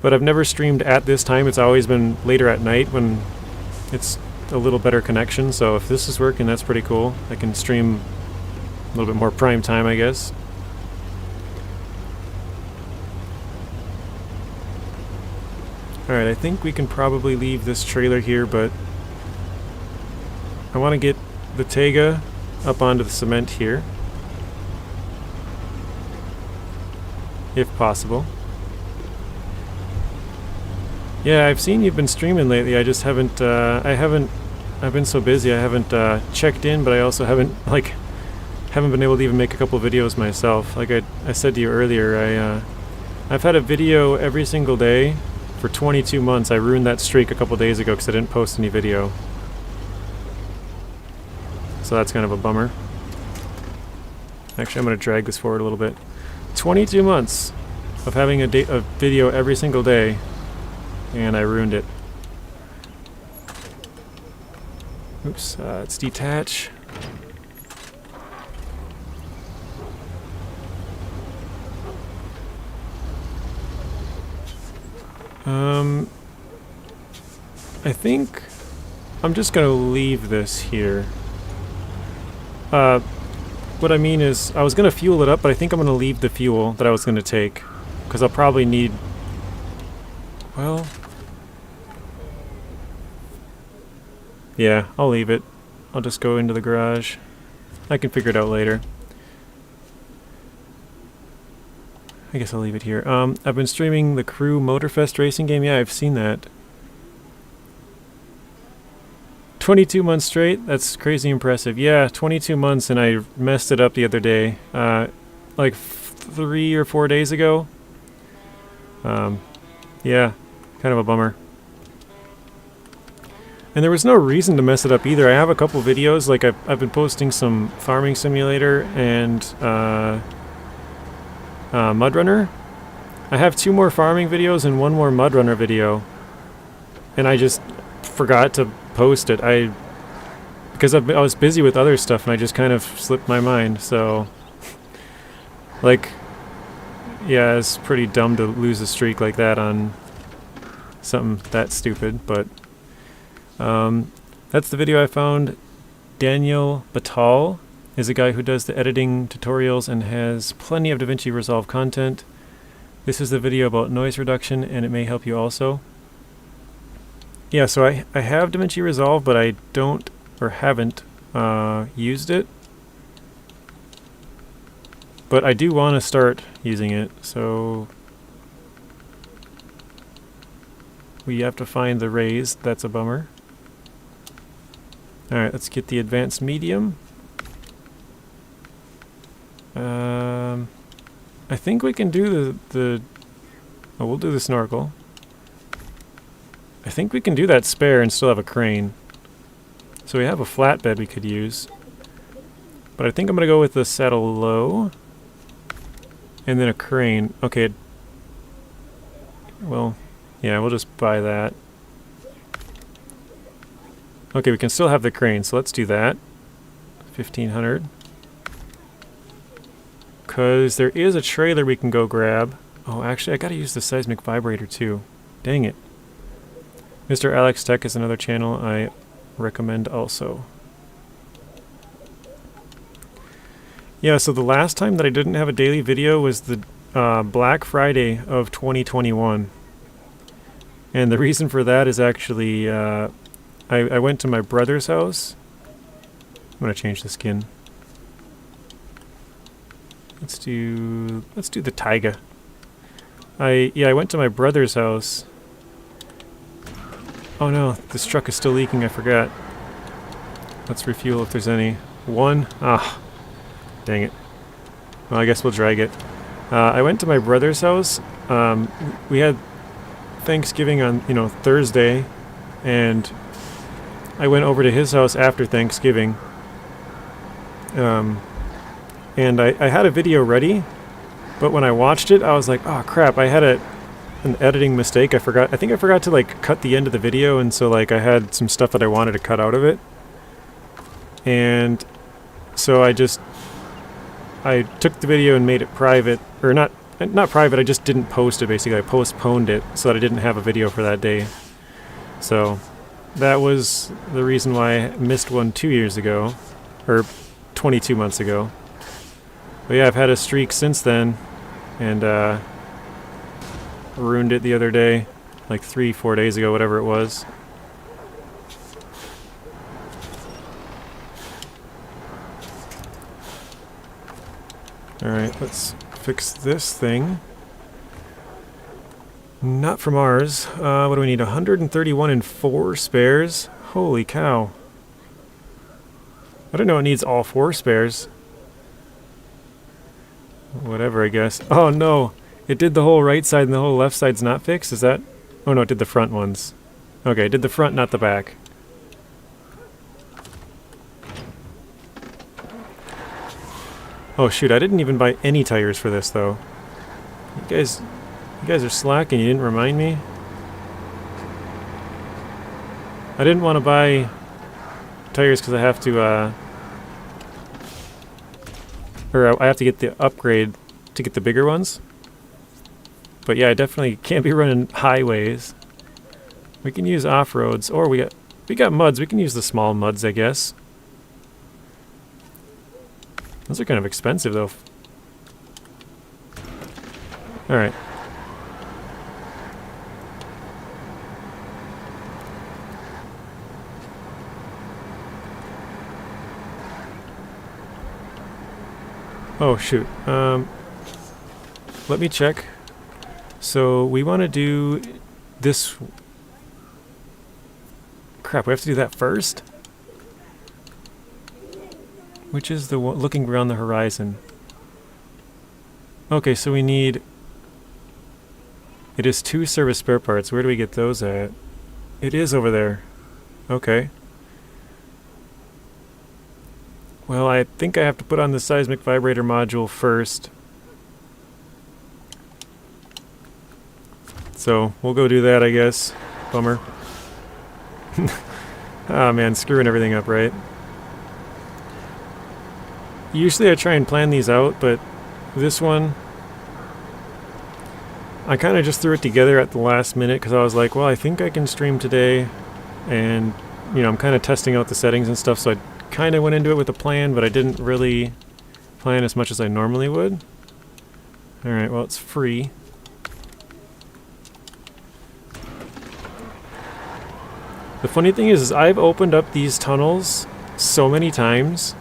but I've never streamed at this time. It's always been later at night when it's a little better connection, so if this is working, that's pretty cool. I can stream a little bit more prime time, I guess. Alright, I think we can probably leave this trailer here, but I want to get the Tiga up onto the cement here, if possible. Yeah, I've seen you've been streaming lately. I just haven't, I've been so busy, I haven't checked in, but I also haven't been able to even make a couple videos myself. Like I said to you earlier, I've had a video every single day for 22 months. I ruined that streak a couple days ago because I didn't post any video. So that's kind of a bummer. Actually, I'm going to drag this forward a little bit. 22 months of having a video every single day, and I ruined it. Oops, let's detach. I think I'm just gonna leave this here. What I mean is, I was gonna fuel it up, but I think I'm gonna leave the fuel that I was gonna take, because I'll probably need, well, yeah, I'll leave it. I'll just go into the garage. I can figure it out later. I guess I'll leave it here. I've been streaming the Crew Motorfest racing game. Yeah, I've seen that. 22 months straight? That's crazy impressive. Yeah, 22 months, and I messed it up the other day. Like 3 or 4 days ago. Yeah, kind of a bummer. And there was no reason to mess it up either. I have a couple videos, like I've been posting some Farming Simulator and Mud Runner. I have 2 more farming videos and 1 more Mud Runner video. And I just forgot to post it. Because I was busy with other stuff and I just kind of slipped my mind, so like, yeah, it's pretty dumb to lose a streak like that on something that stupid, but that's the video I found. Daniel Batal is a guy who does the editing tutorials and has plenty of DaVinci Resolve content. This is the video about noise reduction, and it may help you also. Yeah, so I have DaVinci Resolve, but I don't, or haven't, used it. But I do want to start using it, so we have to find the raise. That's a bummer. Alright, let's get the advanced medium. I think we can do oh, we'll do the snorkel. I think we can do that spare and still have a crane. So we have a flatbed we could use. But I think I'm going to go with the saddle low. And then a crane. Okay. Well, yeah, we'll just buy that. Okay, we can still have the crane, so let's do that. 1500. Because there is a trailer we can go grab. Oh, actually, I gotta use the seismic vibrator too. Dang it. Mr. Alex Tech is another channel I recommend also. Yeah, so the last time that I didn't have a daily video was the Black Friday of 2021. And the reason for that is actually, I went to my brother's house. I'm gonna change the skin. Let's do the Tiga. I went to my brother's house. Oh no, this truck is still leaking, I forgot. Let's refuel if there's any. 1? Ah, dang it. Well, I guess we'll drag it. I went to my brother's house. We had Thanksgiving on, Thursday, and I went over to his house after Thanksgiving. And I had a video ready, but when I watched it, I was like, oh crap, I had an editing mistake. I think I forgot to cut the end of the video, and so I had some stuff that I wanted to cut out of it. And so I took the video and made it private, or not private, I just didn't post it basically. I postponed it so that I didn't have a video for that day. So that was the reason why I missed one 2 years ago, or 22 months ago. But yeah, I've had a streak since then, and ruined it the other day, like 3-4 days ago, whatever it was. Alright, let's fix this thing. Not from ours. What do we need? 131 and 4 spares? Holy cow. I don't know it needs all 4 spares. Whatever, I guess. Oh no! It did the whole right side and the whole left side's not fixed? Is that... Oh no, it did the front ones. Okay, it did the front, not the back. Oh shoot, I didn't even buy any tires for this though. You guys are slacking, you didn't remind me? I didn't want to buy tires because I have to, or I have to get the upgrade to get the bigger ones. But yeah, I definitely can't be running highways. We can use off-roads, or we got muds. We can use the small muds, I guess. Those are kind of expensive, though. Alright. Oh, shoot. Let me check. So, we want to do this... Crap, we have to do that first? Which is the one looking around the horizon? Okay, so we need... It is 2 service spare parts. Where do we get those at? It is over there. Okay. Well, I think I have to put on the seismic vibrator module first. So, we'll go do that, I guess. Bummer. Ah, man, screwing everything up, right? Usually I try and plan these out, but this one... I kind of just threw it together at the last minute because I was like, well, I think I can stream today. And, you know, I'm kind of testing out the settings and stuff, so I kind of went into it with a plan, but I didn't really plan as much as I normally would. Alright, well, it's free. The funny thing is I've opened up these tunnels so many times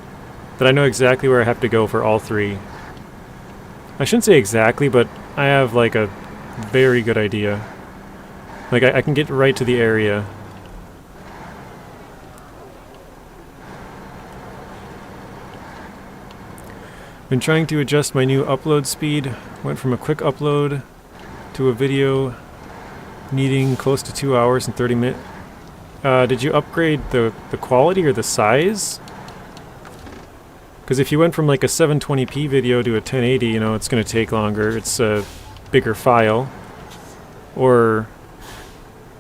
that I know exactly where I have to go for all 3. I shouldn't say exactly, but I have like a very good idea. Like I can get right to the area. Been trying to adjust my new upload speed. Went from a quick upload to a video needing close to 2 hours and 30 minutes. Did you upgrade the quality or the size? Because if you went from like a 720p video to a 1080, you know, it's going to take longer. It's a bigger file. Or,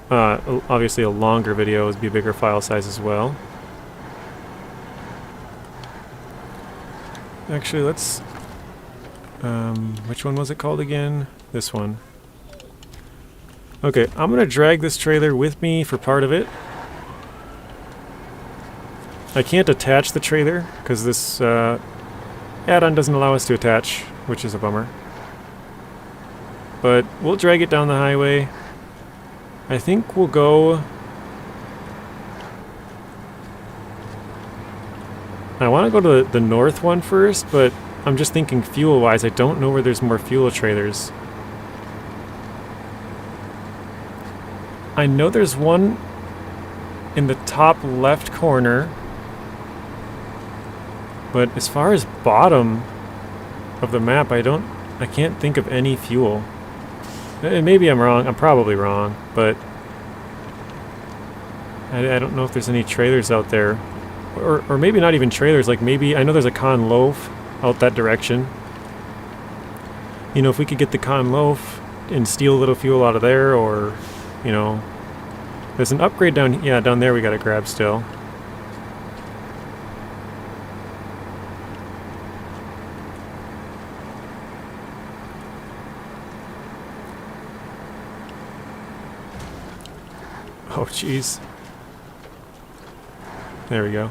obviously a longer video would be a bigger file size as well. Actually, let's... which one was it called again? This one. Okay, I'm going to drag this trailer with me for part of it. I can't attach the trailer because this add-on doesn't allow us to attach, which is a bummer. But we'll drag it down the highway. I think we'll go... I want to go to the north one first, but I'm just thinking fuel-wise, I don't know where there's more fuel trailers. I know there's one in the top left corner, but as far as bottom of the map, I can't think of any fuel. And maybe I'm wrong, I'm probably wrong, but I don't know if there's any trailers out there. Or maybe not even trailers, like maybe, I know there's a Con Loaf out that direction. You know, if we could get the Con Loaf and steal a little fuel out of there, or, you know, there's an upgrade down, yeah, down there we gotta grab still. Oh, jeez. There we go.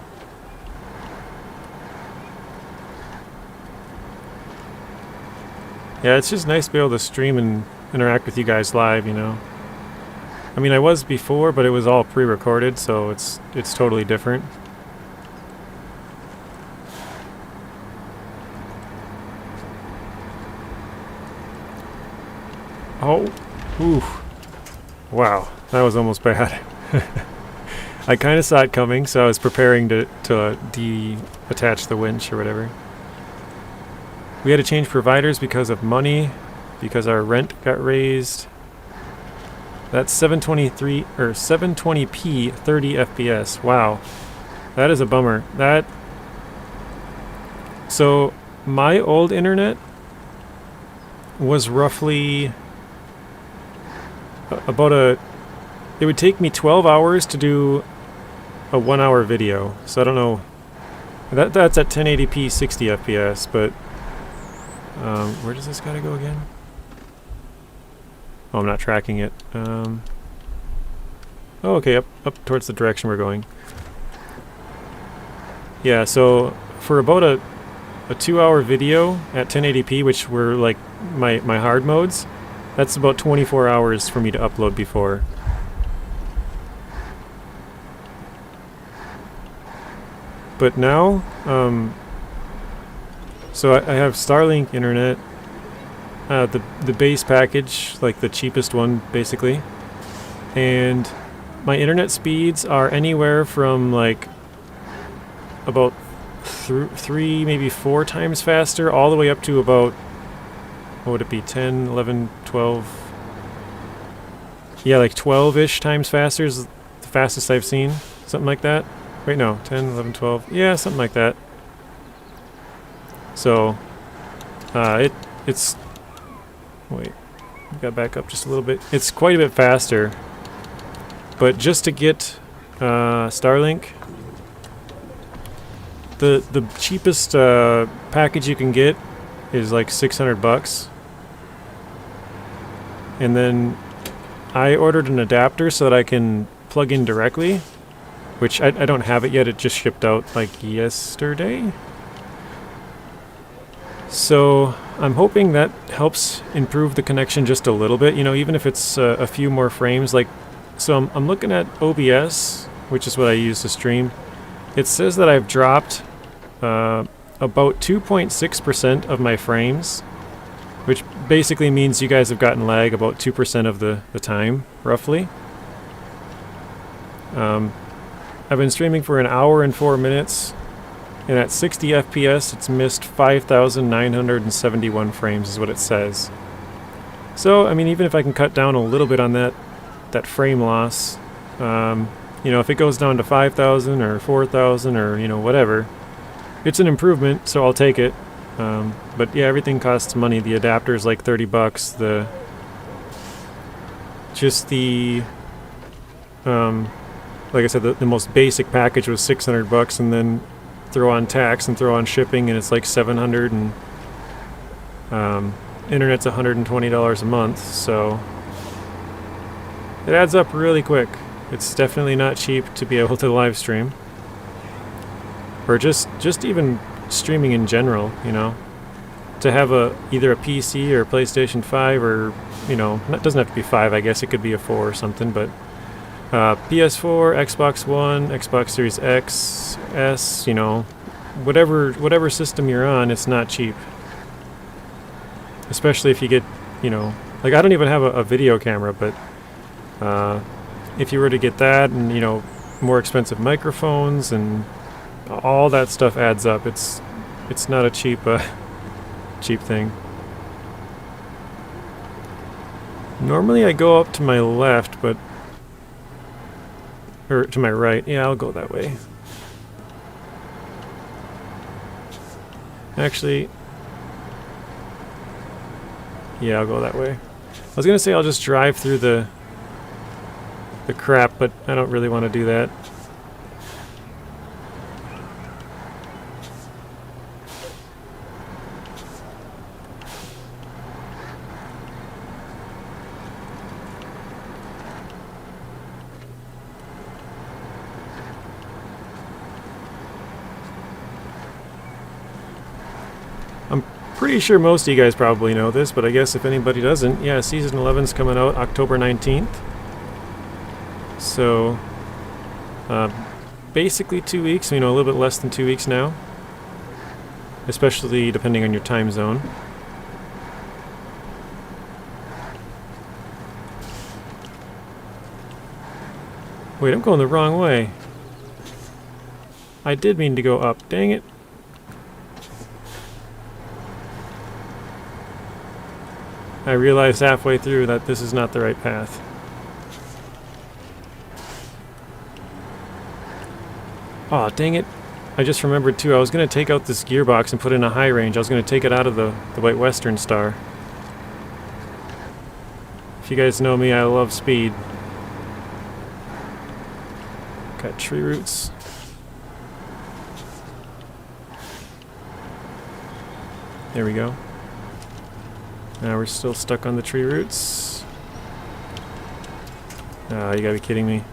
Yeah, it's just nice to be able to stream and interact with you guys live, you know. I mean, I was before, but it was all pre-recorded, so it's totally different. Oh, oof. Wow, that was almost bad. I kind of saw it coming, so I was preparing to detach the winch or whatever. We had to change providers because of money, because our rent got raised. That's 723 or 720p 30 FPS. Wow. That is a bummer. So my old internet was roughly it would take me 12 hours to do a 1 hour video, so I don't know. That's at 1080p 60 FPS, but where does this gotta go again? Oh, I'm not tracking it. Oh, okay, up towards the direction we're going. Yeah, so for about a 2 hour video at 1080p, which were like my hard modes, that's about 24 hours for me to upload before. But now, so I have Starlink internet, the base package, like the cheapest one basically, and my internet speeds are anywhere from like about 3, maybe 4 times faster, all the way up to about, what would it be, 10, 11, 12, yeah, like 12-ish times faster is the fastest I've seen, something like that. Wait, no, 10, 11, 12, yeah, something like that. So, it's, wait, got back up just a little bit. It's quite a bit faster, but just to get Starlink, the cheapest package you can get is like $600, and then I ordered an adapter so that I can plug in directly, which I don't have it yet. It just shipped out like yesterday. So I'm hoping that helps improve the connection just a little bit, you know, even if it's a few more frames. Like, so I'm looking at OBS, which is what I use to stream. It says that I've dropped about 2.6% of my frames, which basically means you guys have gotten lag about 2% of the time, roughly. I've been streaming for an hour and 4 minutes, and at 60 FPS it's missed 5,971 frames is what it says. So, I mean, even if I can cut down a little bit on that frame loss, you know, if it goes down to 5,000 or 4,000 or, you know, whatever, it's an improvement, so I'll take it. But yeah, everything costs money. The adapter is like $30. Like I said, the most basic package was $600, and then throw on tax and throw on shipping, and it's like $700, and internet's $120 a month, so it adds up really quick. It's definitely not cheap to be able to live stream, or just even streaming in general, you know. To have either a PC or a PlayStation 5, or, you know, it doesn't have to be 5, I guess it could be a 4 or something, but PS4, Xbox One, Xbox Series X, S, you know, whatever system you're on, it's not cheap. Especially if you get, you know, like I don't even have a video camera, but if you were to get that, and, you know, more expensive microphones and all that stuff adds up. It's not a cheap thing. Normally I go up to my left, but or to my right. Yeah, I'll go that way. Actually, yeah, I'll go that way. I was gonna say I'll just drive through the crap, but I don't really want to do that. Pretty sure most of you guys probably know this, but I guess if anybody doesn't, yeah, Season 11's coming out October 19th. So, basically 2 weeks, you know, a little bit less than 2 weeks now. Especially depending on your time zone. Wait, I'm going the wrong way. I did mean to go up, dang it. I realized halfway through that this is not the right path. Aw, dang it. I just remembered too, I was going to take out this gearbox and put in a high range. I was going to take it out of the White Western Star. If you guys know me, I love speed. cut tree roots. There we go. Now we're still stuck on the tree roots. Oh, you gotta be kidding me.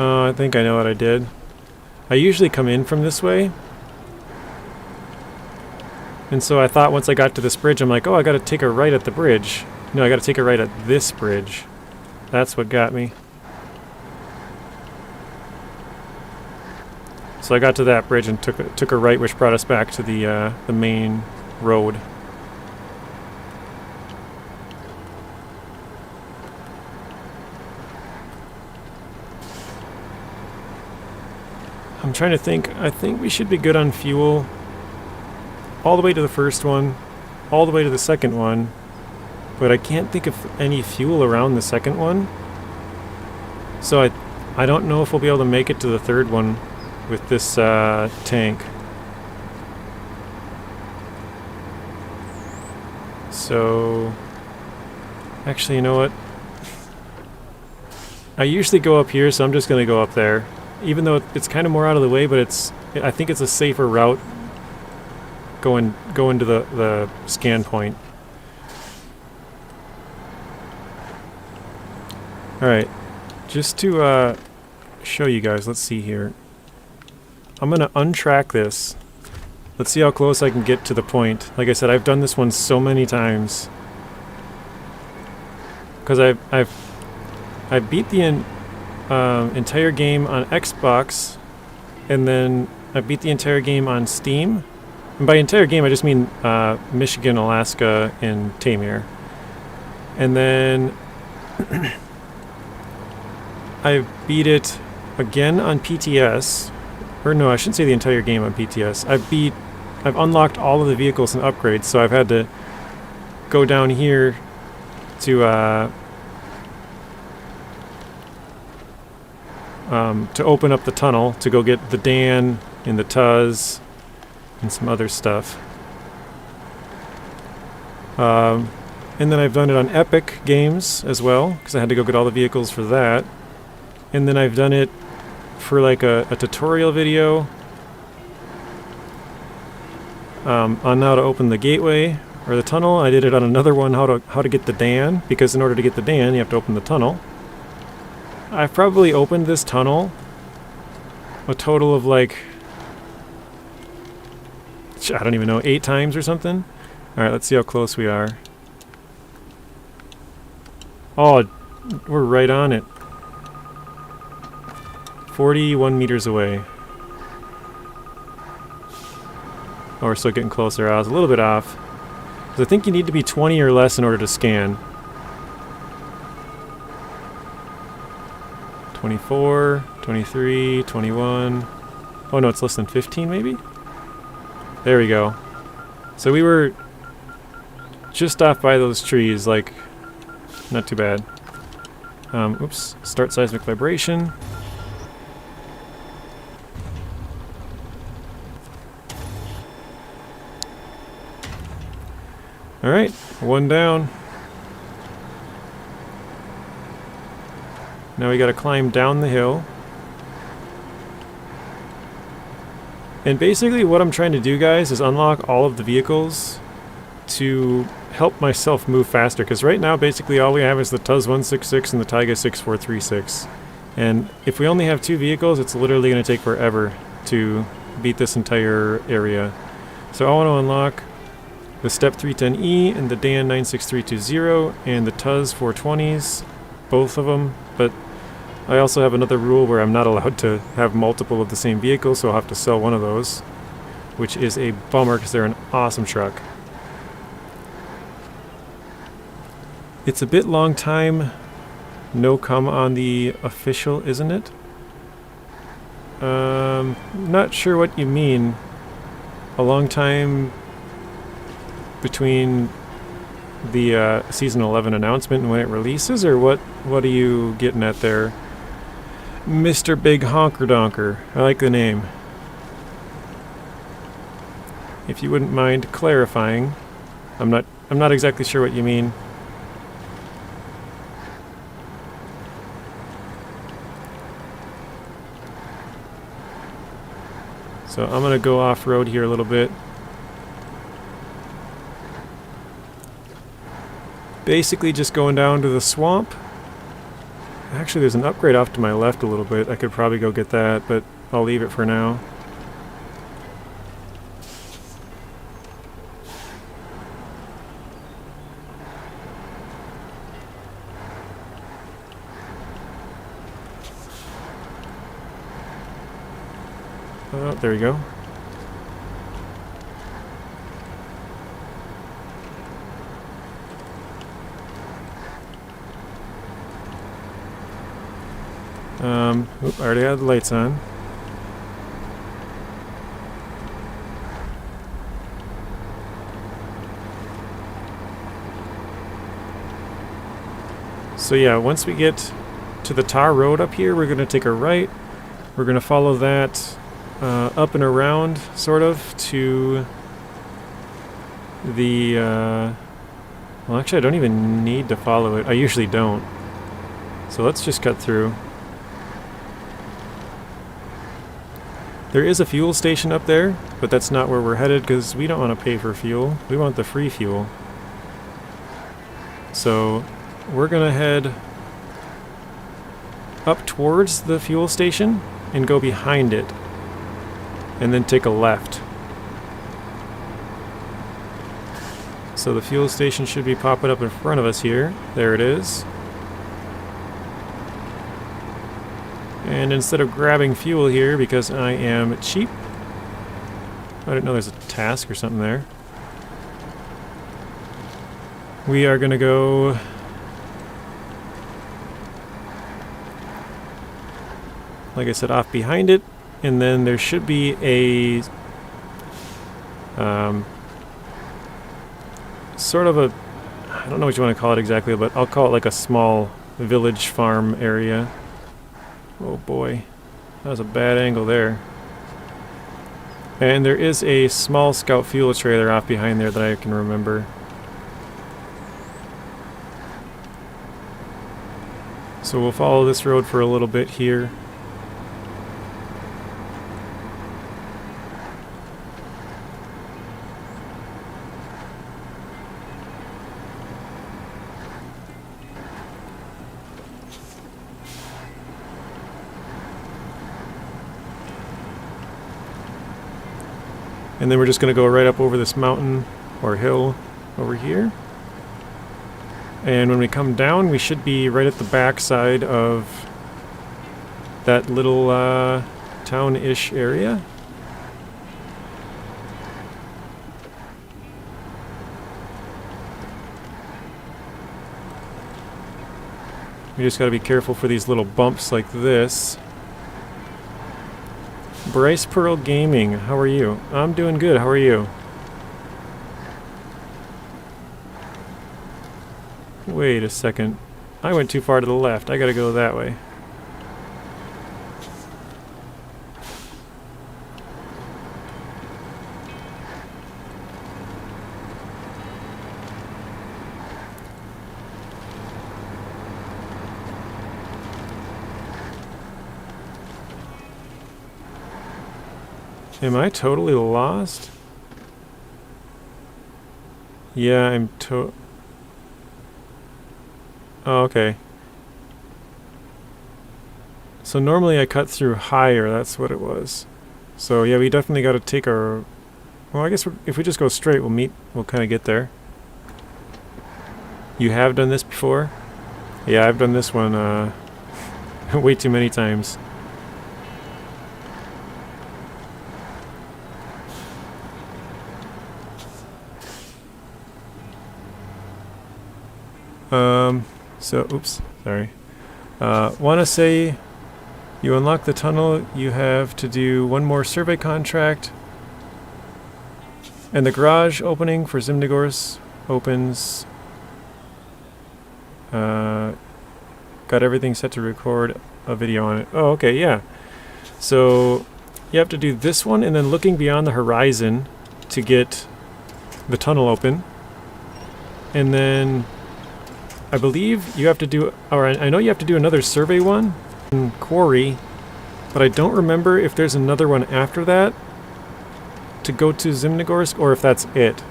I think I know what I did. I usually come in from this way. And so I thought once I got to this bridge, I'm like, oh, I gotta take a right at the bridge. No, I gotta take a right at this bridge. That's what got me. So I got to that bridge and took a right, which brought us back to the main road. I'm trying to think. I think we should be good on fuel. All the way to the first one, all the way to the second one. But I can't think of any fuel around the second one. So I don't know if we'll be able to make it to the third one with this tank. So actually, you know what? I usually go up here, so I'm just going to go up there. Even though it's kind of more out of the way, but I think it's a safer route going to the scan point. Alright, just to show you guys, let's see here. I'm going to untrack this. Let's see how close I can get to the point. Like I said, I've done this one so many times. Because I've beat the entire game on Xbox, and then I beat the entire game on Steam. And by entire game, I just mean Michigan, Alaska, and Tamir. And then I beat it again on PTS. Or no, I shouldn't say the entire game on PTS. I've unlocked all of the vehicles and upgrades, so I've had to go down here to open up the tunnel to go get the Dan and the Tuz and some other stuff. And then I've done it on Epic Games as well, because I had to go get all the vehicles for that. And then I've done it for like a tutorial video on how to open the gateway or the tunnel. I did it on another one, how to get the Dan, because in order to get the Dan you have to open the tunnel. I've probably opened this tunnel a total of like, I don't even know, 8 times or something. Alright, let's see how close we are. Oh, we're right on it. 41 meters away. Oh, we're still getting closer. I was a little bit off. Because I think you need to be 20 or less in order to scan. 24, 23, 21. Oh no, it's less than 15 maybe? There we go. So we were just off by those trees, like, not too bad. Oops, start seismic vibration. Alright, one down. Now we gotta climb down the hill. And basically what I'm trying to do, guys, is unlock all of the vehicles to help myself move faster. Because right now, basically all we have is the Tuz 166 and the Tiga 6436. And if we only have 2 vehicles, it's literally going to take forever to beat this entire area. So I want to unlock the Step 310E and the Dan 96320 and the Tuz 420s, both of them. But I also have another rule where I'm not allowed to have multiple of the same vehicle, so I'll have to sell one of those, which is a bummer because they're an awesome truck. It's a bit long time no come on the official, isn't it? Not sure what you mean. A long time between the Season 11 announcement and when it releases, or what are you getting at there? Mr. Big Honker Donker. I like the name. If you wouldn't mind clarifying, I'm not exactly sure what you mean. So I'm gonna go off-road here a little bit. Basically just going down to the swamp. Actually, there's an upgrade off to my left a little bit. I could probably go get that, but I'll leave it for now. Oh, there we go. I already had the lights on. So yeah, once we get to the tar road up here, we're going to take a right. We're going to follow that up and around, sort of, to the... well, actually, I don't even need to follow it. I usually don't. So let's just cut through. There is a fuel station up there, but that's not where we're headed because we don't want to pay for fuel. We want the free fuel. So we're going to head up towards the fuel station and go behind it. And then take a left. So the fuel station should be popping up in front of us here. There it is. And instead of grabbing fuel here, because I am cheap, I didn't know there's a task or something there. We are going to go like I said, off behind it, and then there should be a sort of a, I don't know what you want to call it exactly, but I'll call it like a small village farm area. Oh boy, that was a bad angle there. And there is a small scout fuel trailer off behind there that I can remember. So we'll follow this road for a little bit here. And then we're just going to go right up over this mountain or hill over here. And when we come down, we should be right at the back side of that little town-ish area. We just got to be careful for these little bumps like this. Bryce Pearl Gaming, how are you? I'm doing good, how are you? Wait a second. I went too far to the left. I gotta go that way. Am I totally lost? Yeah, I'm oh, okay. So normally I cut through higher, that's what it was. So yeah, we definitely got to take our... Well, I guess if we just go straight, we'll kind of get there. You have done this before? Yeah, I've done this one way too many times. So, oops, sorry. Want to say you unlock the tunnel, you have to do one more survey contract. And the garage opening for Zimnigorsk opens got everything set to record a video on it. Oh, okay, yeah. So you have to do this one and then looking beyond the horizon to get the tunnel open. And then I believe you have to do, or I know you have to do another survey one in Quarry, but I don't remember if there's another one after that to go to Zimnogorsk or if that's it.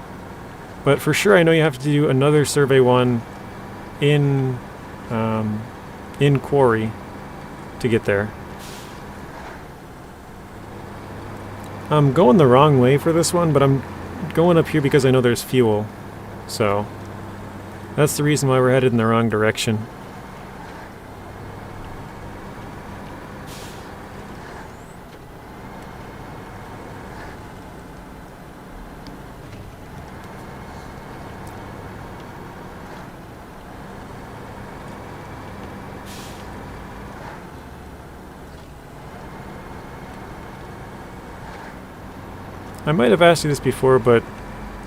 But for sure I know you have to do another survey one in Quarry to get there. I'm going the wrong way for this one, but I'm going up here because I know there's fuel. So that's the reason why we're headed in the wrong direction. I might have asked you this before, but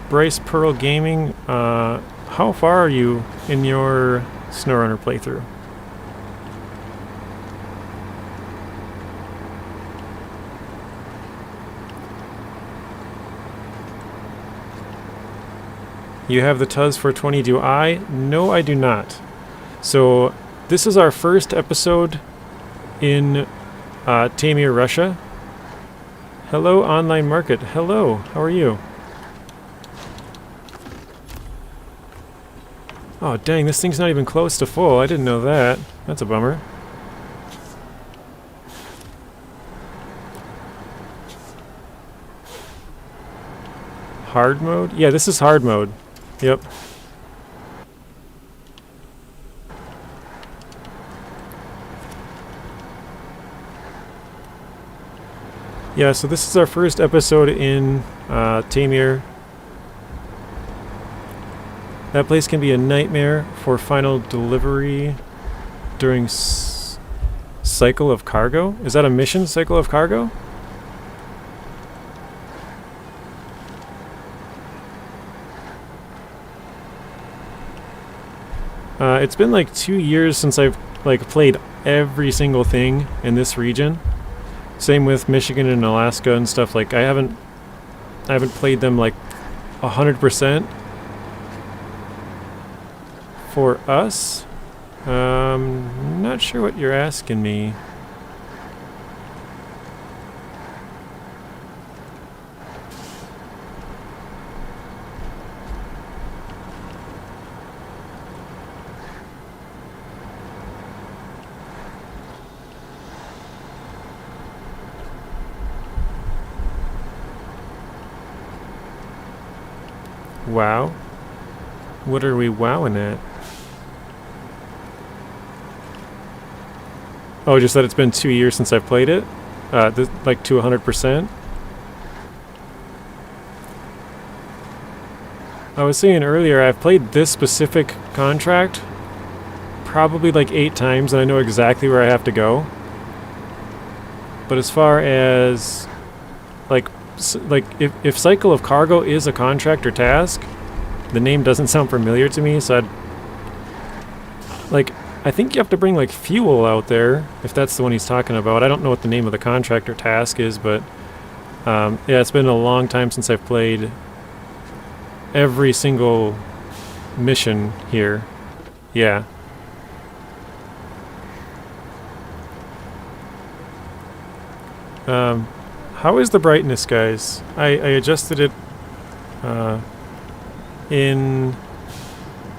Bryce Pearl Gaming, how far are you in your SnowRunner playthrough? You have the TUZ for 20, do I? No, I do not. So this is our first episode in Taymyr Russia. Hello, online market. Hello, how are you? Oh, dang, this thing's not even close to full. I didn't know that. That's a bummer. Hard mode? Yeah, this is hard mode. Yep. Yeah, so this is our first episode in Tamir. That place can be a nightmare for final delivery during cycle of cargo. Is that a mission, cycle of cargo? It's been like 2 years since I've played every single thing in this region. Same with Michigan and Alaska and stuff. Like I haven't played them like 100%. For us, not sure what you're asking me. Wow. What are we wowing at? Oh, just that it's been 2 years since I've played it? Like to 100%? I was saying earlier, I've played this specific contract probably like 8 times, and I know exactly where I have to go. But as far as if Cycle of Cargo is a contract or task, the name doesn't sound familiar to me, so I think you have to bring like fuel out there, if that's the one he's talking about. I don't know what the name of the contract or task is, but yeah, it's been a long time since I've played every single mission here. Yeah. How is the brightness, guys? I adjusted it in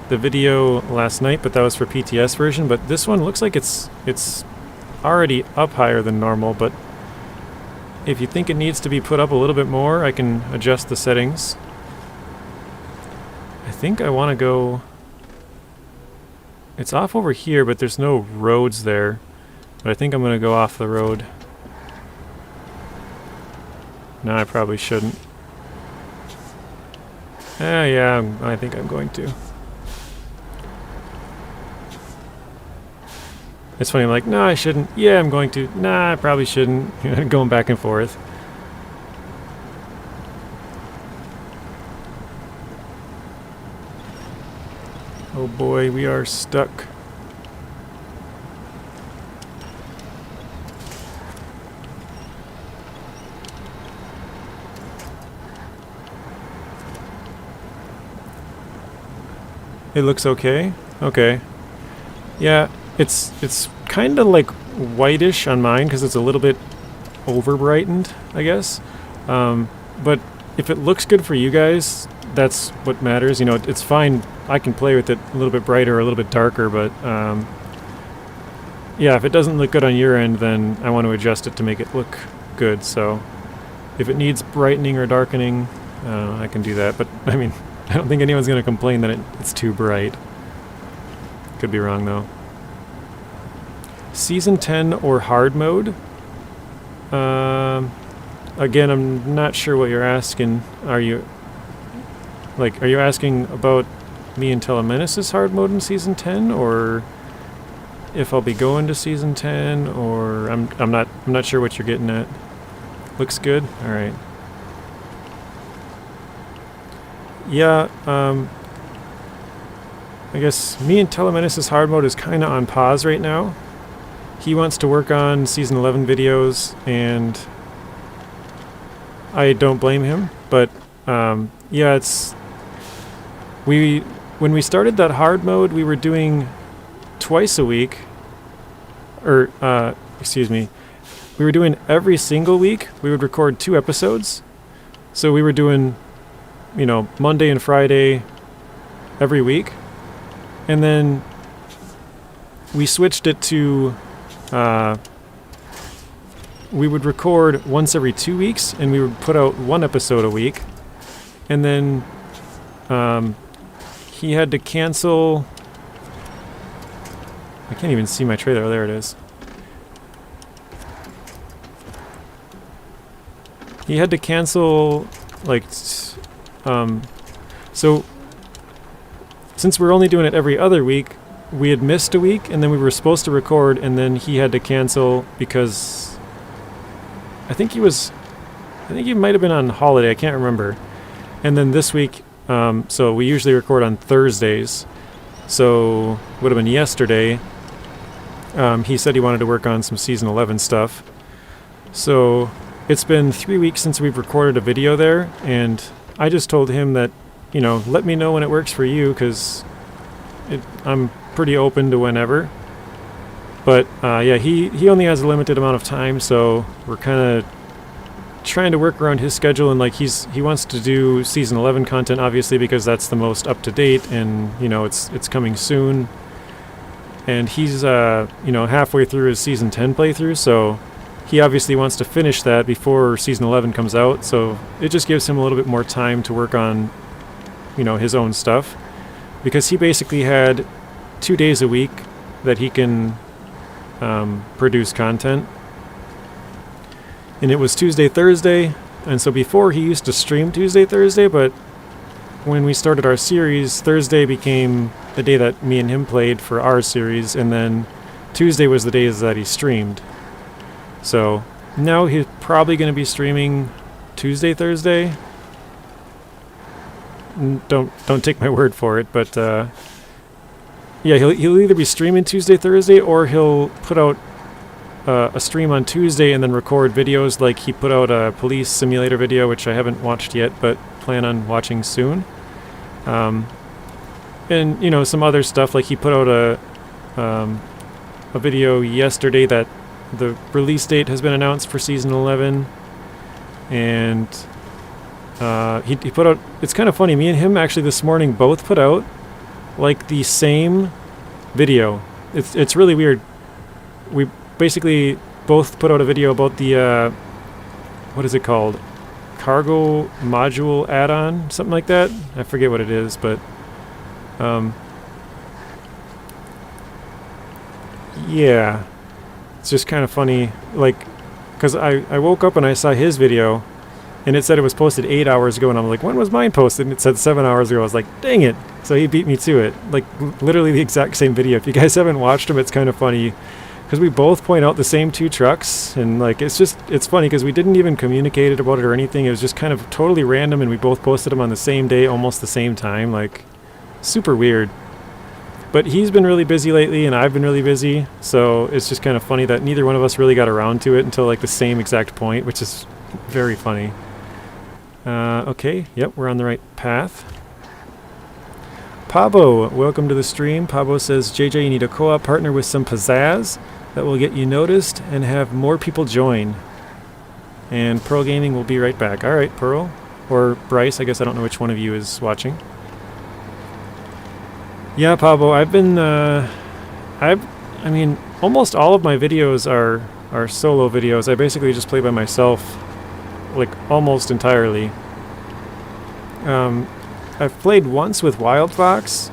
the video last night, but that was for PTS version. But this one looks like it's already up higher than normal, but if you think it needs to be put up a little bit more, I can adjust the settings. I think I want to go... It's off over here, but there's no roads there. But I think I'm going to go off the road. No, I probably shouldn't. Yeah, I think I'm going to. It's funny, I'm like, no, I shouldn't. Yeah, I'm going to. Nah, I probably shouldn't. Going back and forth. Oh boy, we are stuck. It looks okay? Okay. Yeah, it's kind of like whitish on mine because it's a little bit over brightened, I guess. But if it looks good for you guys, that's what matters. You know, it's fine. I can play with it a little bit brighter or a little bit darker, but yeah, if it doesn't look good on your end, then I want to adjust it to make it look good. So if it needs brightening or darkening, I can do that. But I mean, I don't think anyone's going to complain that it's too bright. Could be wrong though. Season 10 or hard mode? Again, I'm not sure what you're asking. Are you asking about me and Telemenace's hard mode in Season 10, or if I'll be going to Season 10, or I'm not sure what you're getting at. Looks good? Alright. Yeah, I guess me and Telemenace's hard mode is kinda on pause right now. He wants to work on Season 11 videos, and I don't blame him, but yeah, when we started that hard mode, we were doing twice a week, or excuse me, we were doing every single week. We would record 2 episodes, so we were doing, you know, Monday and Friday every week, and then we switched it to we would record once every 2 weeks, and we would put out 1 episode a week. And then he had to cancel. I can't even see my trailer. Oh, there it is. He had to cancel, like, so since we're only doing it every other week, we had missed a week, and then we were supposed to record, and then he had to cancel because I think he might have been on holiday. I can't remember. And then this week, so we usually record on Thursdays, so would have been yesterday. He said he wanted to work on some Season 11 stuff. So it's been 3 weeks since we've recorded a video there, and I just told him that, you know, let me know when it works for you, because I'm pretty open to whenever. But yeah, he only has a limited amount of time, so we're kind of trying to work around his schedule, and like he wants to do Season 11 content, obviously, because that's the most up to date, and you know it's coming soon. And he's you know, halfway through his Season 10 playthrough, so he obviously wants to finish that before Season 11 comes out. So it just gives him a little bit more time to work on, you know, his own stuff, because he basically had 2 days a week that he can produce content. And it was Tuesday, Thursday, and so before he used to stream Tuesday, Thursday, but when we started our series, Thursday became the day that me and him played for our series, and then Tuesday was the days that he streamed. So now he's probably going to be streaming Tuesday, Thursday. Don't take my word for it, but yeah, he'll either be streaming Tuesday, Thursday, or he'll put out a stream on Tuesday and then record videos. Like he put out a police simulator video, which I haven't watched yet, but plan on watching soon. And you know, some other stuff, like he put out a video yesterday that the release date has been announced for Season 11, and he put out, it's kind of funny, me and him actually this morning both put out like the same video. It's really weird. We basically both put out a video about the what is it called? Cargo module add-on, something like that. I forget what it is, but yeah, it's just kind of funny, like, because I woke up and I saw his video, and it said it was posted 8 hours ago, and I'm like, when was mine posted? And it said 7 hours ago. I was like, dang it. So he beat me to it. Like, literally the exact same video. If you guys haven't watched him, it's kind of funny, because we both point out the same 2 trucks, and like, it's funny because we didn't even communicate about it or anything. It was just kind of totally random, and we both posted them on the same day, almost the same time. Like, super weird. But he's been really busy lately, and I've been really busy, so it's just kind of funny that neither one of us really got around to it until like the same exact point, which is very funny. Okay, yep, we're on the right path. Pabo, welcome to the stream. Pabo says, JJ, you need a co-op partner with some pizzazz that will get you noticed and have more people join. And Pearl Gaming will be right back. All right, Pearl. Or Bryce, I guess I don't know which one of you is watching. Yeah, Pablo, I've been, I mean, almost all of my videos are solo videos. I basically just play by myself, like, almost entirely. I've played once with Wildfox,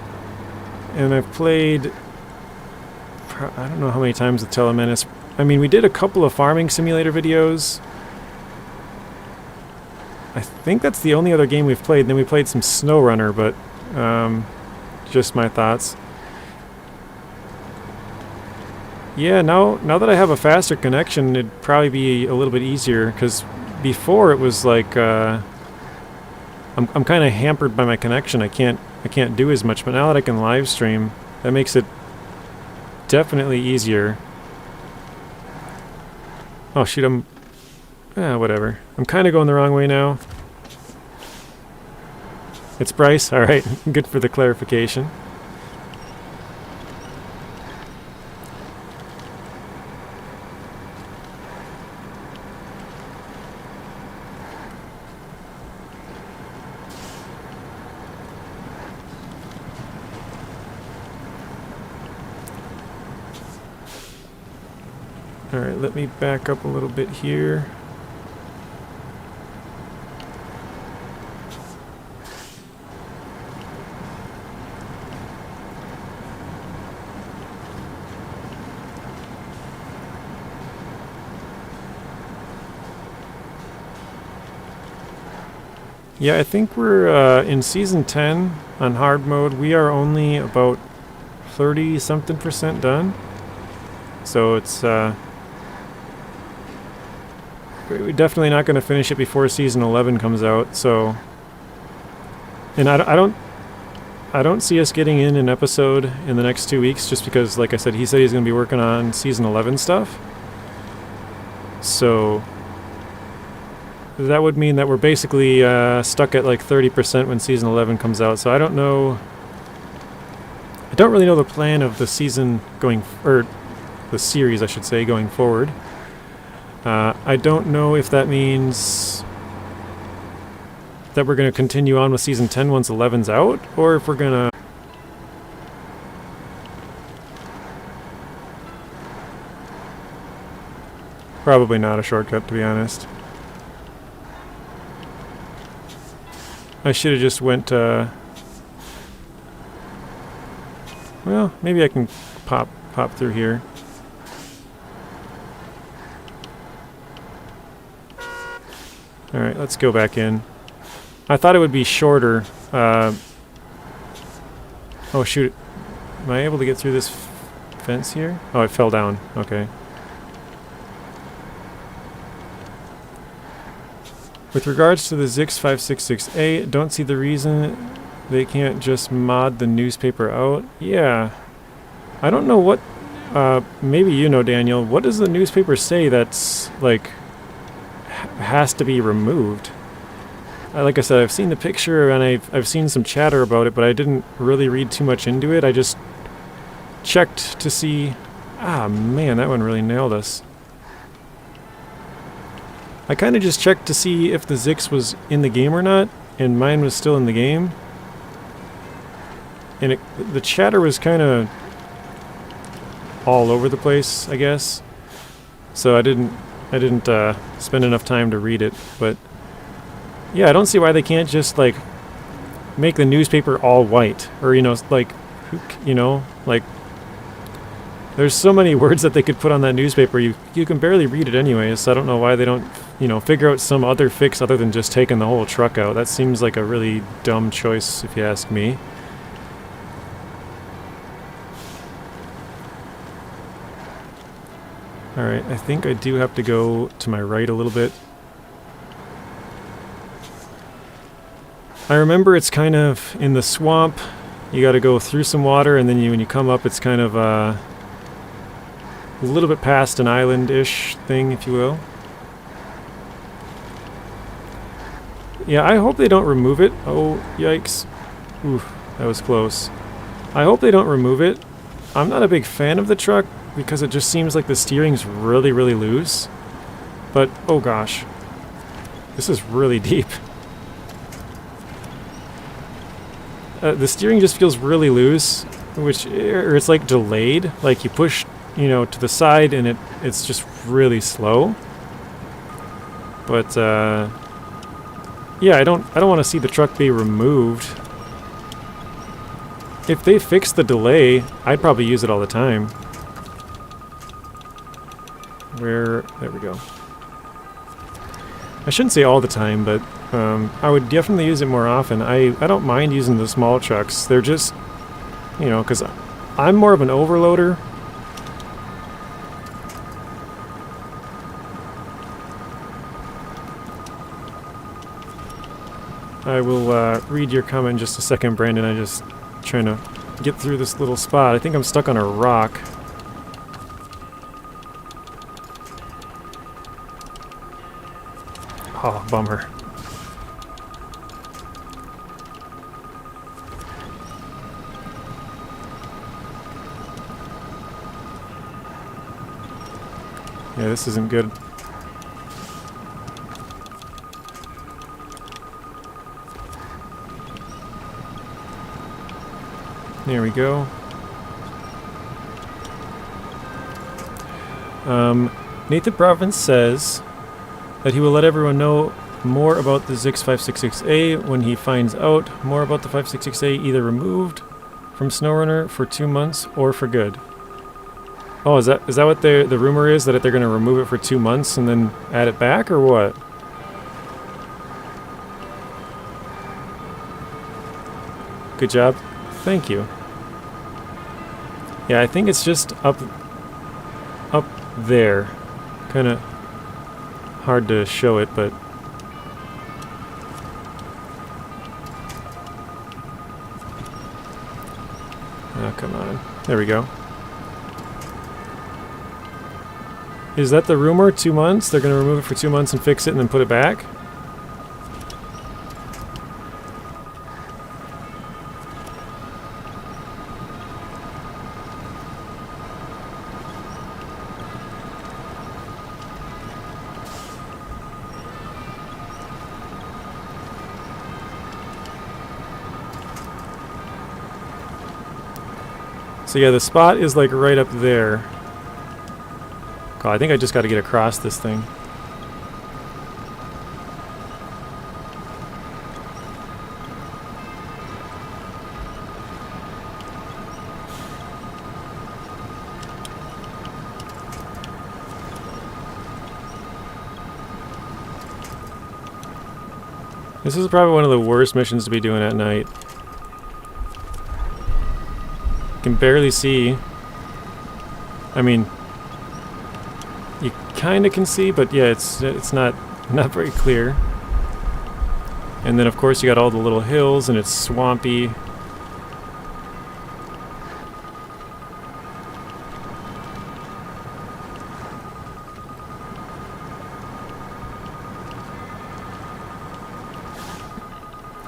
and I've played, I don't know how many times with Telemenace. I mean, we did a couple of farming simulator videos. I think that's the only other game we've played. Then we played some SnowRunner, but just my thoughts. Yeah, now that I have a faster connection, it'd probably be a little bit easier, because before it was like I'm kind of hampered by my connection. I can't do as much, but now that I can live stream, that makes it definitely easier. Oh shoot, whatever. I'm kind of going the wrong way now. It's Bryce? Alright, good for the clarification. Alright, let me back up a little bit here. Yeah, I think we're in Season 10 on hard mode. We are only about 30-something% done. So it's we're definitely not going to finish it before Season 11 comes out. So, and I don't see us getting in an episode in the next 2 weeks, just because, like I said, he said he's going to be working on Season 11 stuff. So that would mean that we're basically stuck at like 30% when Season 11 comes out. So I don't know. I don't really know the plan of the season going, or the series, I should say, going forward. I don't know if that means that we're going to continue on with Season 10 once 11's out, or if we're going to... Probably not a shortcut, to be honest. I should have just went, well, maybe I can pop through here. Alright, let's go back in. I thought it would be shorter. Oh shoot. Am I able to get through this fence here? Oh, it fell down. Okay. With regards to the CK1500A, don't see the reason they can't just mod the newspaper out. Yeah. I don't know what... maybe you know, Daniel. What does the newspaper say that's, like... has to be removed? Like I said, I've seen the picture and I've seen some chatter about it, but I didn't really read too much into it. I just checked to see... Ah, man, that one really nailed us. I kind of just checked to see if the Zix was in the game or not, and mine was still in the game. And the chatter was kind of all over the place, I guess. So I didn't spend enough time to read it, but yeah, I don't see why they can't just like make the newspaper all white, or like, like there's so many words that they could put on that newspaper, you can barely read it anyways. So I don't know why they don't figure out some other fix other than just taking the whole truck out. That seems like a really dumb choice if you ask me. Alright, I think I do have to go to my right a little bit. I remember it's kind of in the swamp. You gotta go through some water, and then when you come up, it's kind of a little bit past an island-ish thing, if you will. Yeah, I hope they don't remove it. Oh, yikes. Oof. That was close. I hope they don't remove it. I'm not a big fan of the truck because it just seems like the steering's really, really loose. But, oh gosh. This is really deep. The steering just feels really loose, or it's like delayed. Like you push, you know, to the side and it's just really slow. But, yeah, I don't want to see the truck be removed. If they fix the delay, I'd probably use it all the time. There we go. I shouldn't say all the time, but I would definitely use it more often. I don't mind using the small trucks. They're just, you know, because I'm more of an overloader. I will read your comment in just a second, Brandon. I'm just trying to get through this little spot. I think I'm stuck on a rock. Oh, bummer. Yeah, this isn't good. There we go. Nathan Province says that he will let everyone know more about the ZX566A when he finds out more about the 566A either removed from SnowRunner for 2 months or for good. Oh, is that what the rumor is, that they're going to remove it for 2 months and then add it back, or what? Good job. Thank you. Yeah, I think it's just up there. Kind of hard to show it, but oh, come on. There we go. Is that the rumor? 2 months? They're going to remove it for 2 months and fix it and then put it back? So yeah, the spot is like right up there. God, I think I just got to get across this thing. This is probably one of the worst missions to be doing at night. Can barely see. I mean, you kind of can see, but yeah, it's not very clear. And then of course you got all the little hills and it's swampy.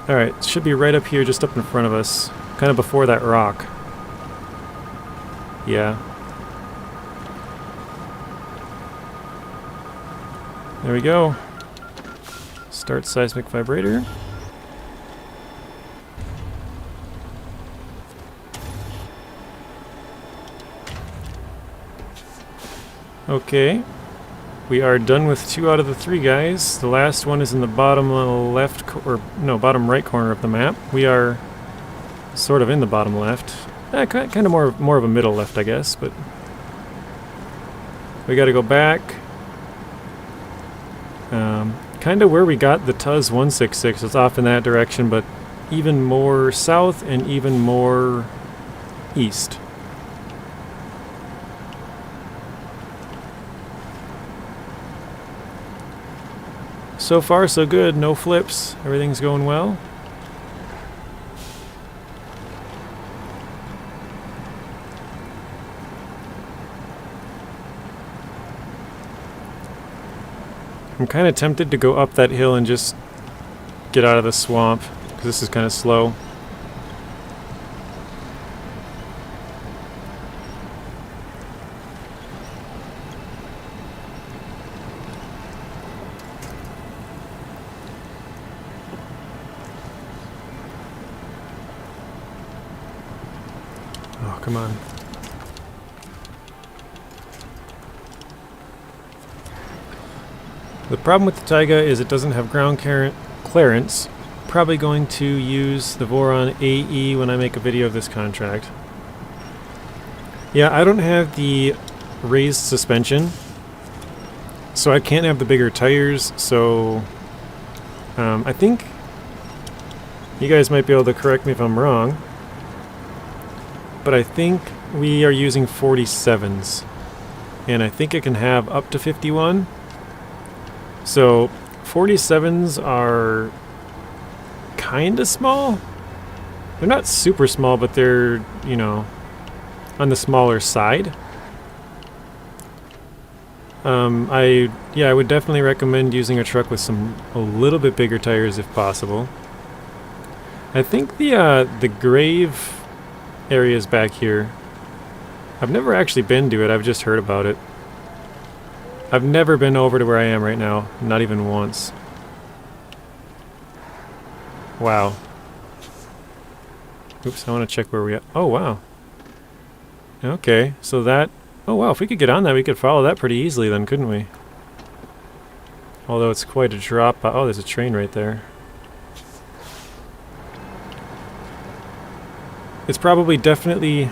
Alright, it should be right up here, just up in front of us. Kind of before that rock. Yeah. There we go. Start seismic vibrator. Okay. We are done with 2 out of the 3 guys. The last one is in the bottom left, bottom right corner of the map. We are sort of in the bottom left. Kind of more of a middle left, I guess, but we got to go back. Kind of where we got the Tuz 166. It's off in that direction, but even more south and even more east. So far, so good. No flips. Everything's going well. I'm kind of tempted to go up that hill and just get out of the swamp, because this is kind of slow. come on. The problem with the Tiga is it doesn't have ground clearance. Probably going to use the Voron AE when I make a video of this contract. Yeah, I don't have the raised suspension, so I can't have the bigger tires, so I think you guys might be able to correct me if I'm wrong, but I think we are using 47s, and I think it can have up to 51. So 47s are kind of small. They're not super small, but they're, you know, on the smaller side. I would definitely recommend using a truck with a little bit bigger tires if possible. I think the grave area is back here. I've never actually been to it, I've just heard about it. I've never been over to where I am right now, not even once. Wow. Oops, I want to check where we are. Oh, wow. Okay, so that... Oh, wow, if we could get on that, we could follow that pretty easily then, couldn't we? Although it's quite a drop. Oh, there's a train right there. It's probably definitely...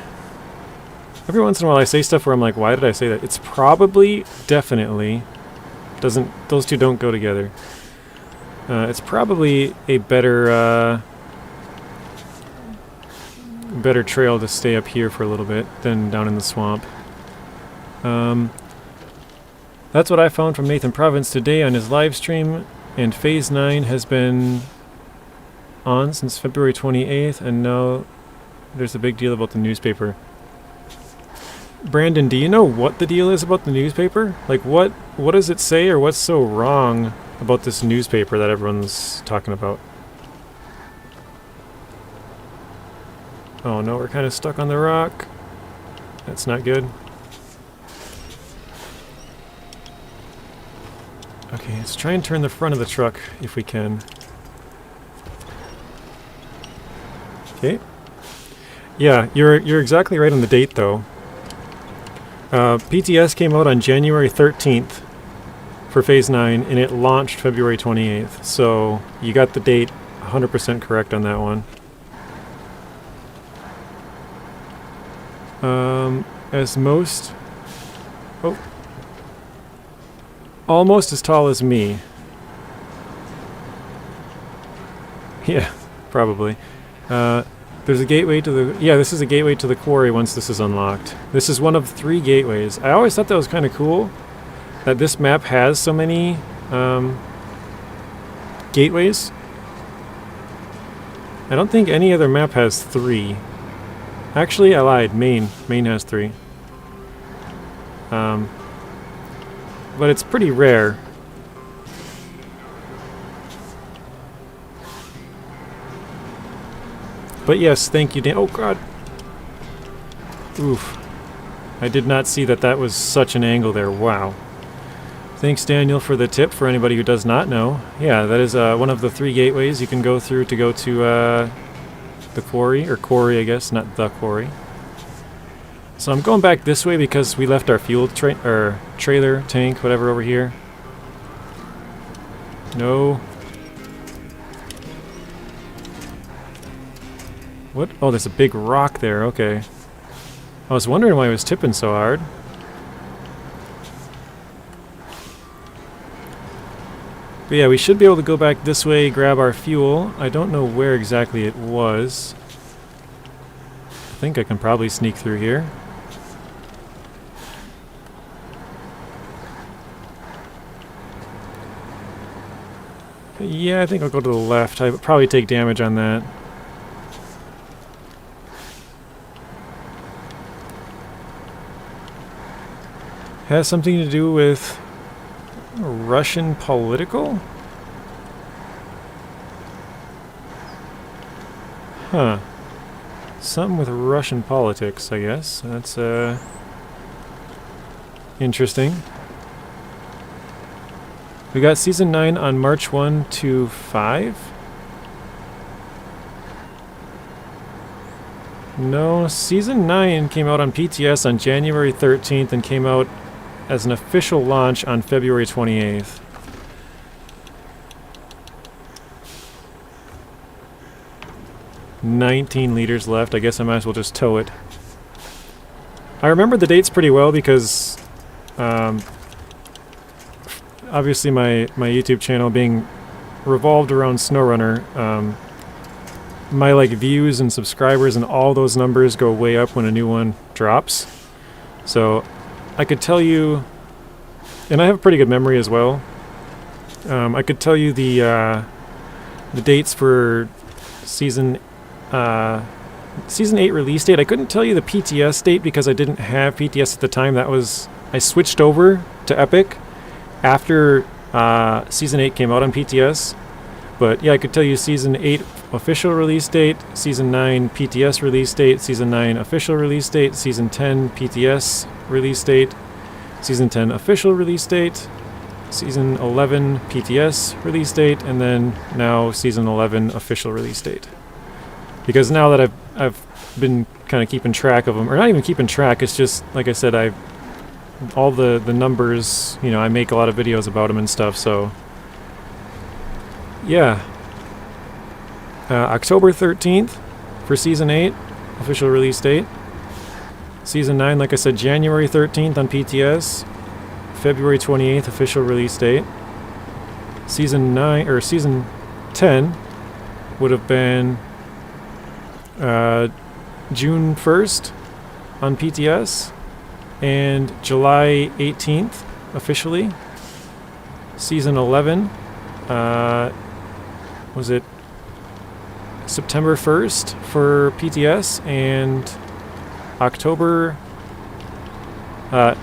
Every once in a while I say stuff where I'm like, why did I say that? It's probably, definitely... Those two don't go together. It's probably a better trail to stay up here for a little bit than down in the swamp. That's what I found from Nathan Province today on his live stream, and Phase 9 has been on since February 28th, and now there's a big deal about the newspaper. Brandon, do you know what the deal is about the newspaper? Like, what does it say, or what's so wrong about this newspaper that everyone's talking about? Oh no, we're kind of stuck on the rock. That's not good. Okay, let's try and turn the front of the truck if we can. Okay. Yeah, you're exactly right on the date though. PTS came out on January 13th for Phase 9, and it launched February 28th. So you got the date 100% correct on that one. As most... Oh. Almost as tall as me. Yeah, probably. There's a gateway to the... Yeah, this is a gateway to the quarry once this is unlocked. This is one of 3 gateways. I always thought that was kind of cool, that this map has so many gateways. I don't think any other map has 3. Actually, I lied. Maine has 3. But it's pretty rare. But yes, thank you, Dan. Oh god. Oof. I did not see that that was such an angle there. Wow. Thanks, Daniel, for the tip for anybody who does not know. Yeah, that is one of the 3 gateways you can go through to go to the quarry, or quarry, I guess, not the quarry. So I'm going back this way because we left our fuel trailer, tank, whatever, over here. No. What? Oh, there's a big rock there. Okay. I was wondering why it was tipping so hard. But yeah, we should be able to go back this way, grab our fuel. I don't know where exactly it was. I think I can probably sneak through here. Yeah, I think I'll go to the left. I would probably take damage on that. Has something to do with Russian political? Huh. Something with Russian politics, I guess. That's, interesting. We got Season 9 on March 1 to 5. No, Season 9 came out on PTS on January 13th and came out as an official launch on February 28th. $19 liters left. I guess I might as well just tow it. I remember the dates pretty well because obviously my YouTube channel being revolved around SnowRunner, my like views and subscribers and all those numbers go way up when a new one drops. So I could tell you, and I have a pretty good memory as well. I could tell you the dates for Season 8 release date. I couldn't tell you the PTS date because I didn't have PTS at the time. I switched over to Epic after Season 8 came out on PTS. But yeah, I could tell you Season 8 official release date, Season 9 PTS release date, Season 9 official release date, Season 10 PTS release date, Season 10 official release date, Season 11 PTS release date, and then now Season 11 official release date. Because now that I've been kind of keeping track of them, or not even keeping track, it's just, like I said, all the numbers, you know, I make a lot of videos about them and stuff, so yeah. October 13th for Season 8, official release date. Season 9, like I said, January 13th on PTS. February 28th, official release date. Season 9, or Season 10 would have been June 1st on PTS. And July 18th, officially. Season 11, was it September 1st for PTS, and October, crap,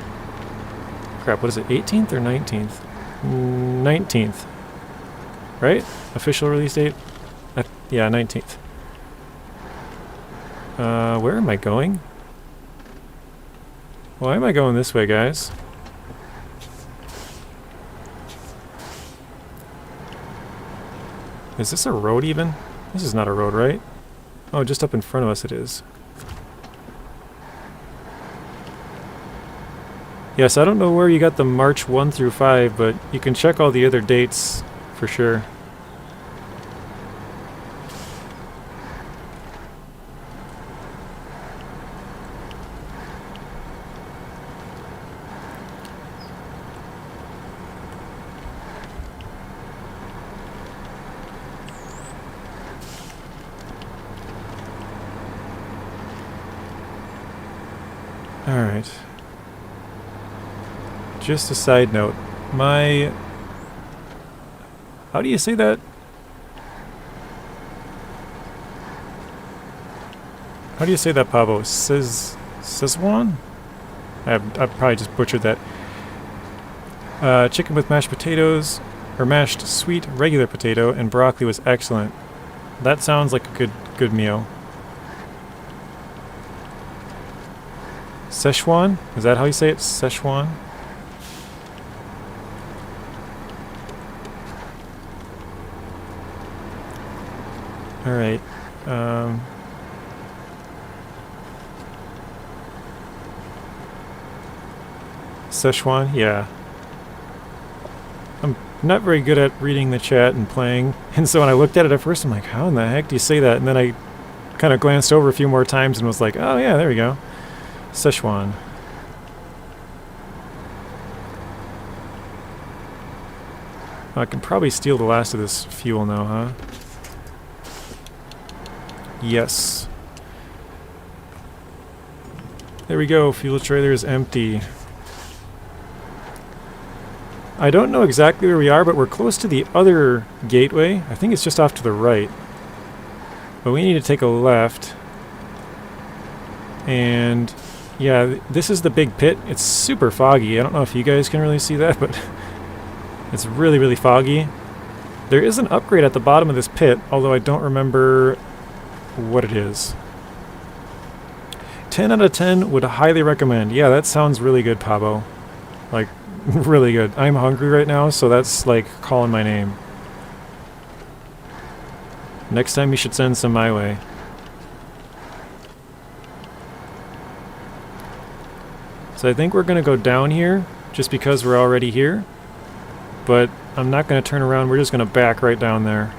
what is it, 18th or 19th? 19th, right? Official release date? Yeah, 19th. Where am I going? Why am I going this way, guys? Is this a road even? This is not a road, right? Oh, just up in front of us it is. Yes, I don't know where you got the March 1 through 5, but you can check all the other dates for sure. Alright. Just a side note. How do you say that? How do you say that, Pavo? Szechuan? I probably just butchered that. Chicken with mashed potatoes, or mashed sweet regular potato, and broccoli was excellent. That sounds like a good meal. Szechuan? Is that how you say it? Szechuan? Alright. Szechuan? Yeah. I'm not very good at reading the chat and playing, and so when I looked at it at first, I'm like, how in the heck do you say that? And then I kind of glanced over a few more times and was like, oh yeah, there we go. Szechuan. I can probably steal the last of this fuel now, huh? Yes. There we go, fuel trailer is empty. I don't know exactly where we are, but we're close to the other gateway. I think it's just off to the right. But we need to take a left. And yeah, this is the big pit. It's super foggy. I don't know if you guys can really see that, but it's really, really foggy. There is an upgrade at the bottom of this pit, although I don't remember what it is. 10 out of 10 would highly recommend. Yeah, that sounds really good, Pabo. Like, really good. I'm hungry right now, so that's like calling my name. Next time you should send some my way. So I think we're going to go down here just because we're already here. But I'm not going to turn around. We're just going to back right down there.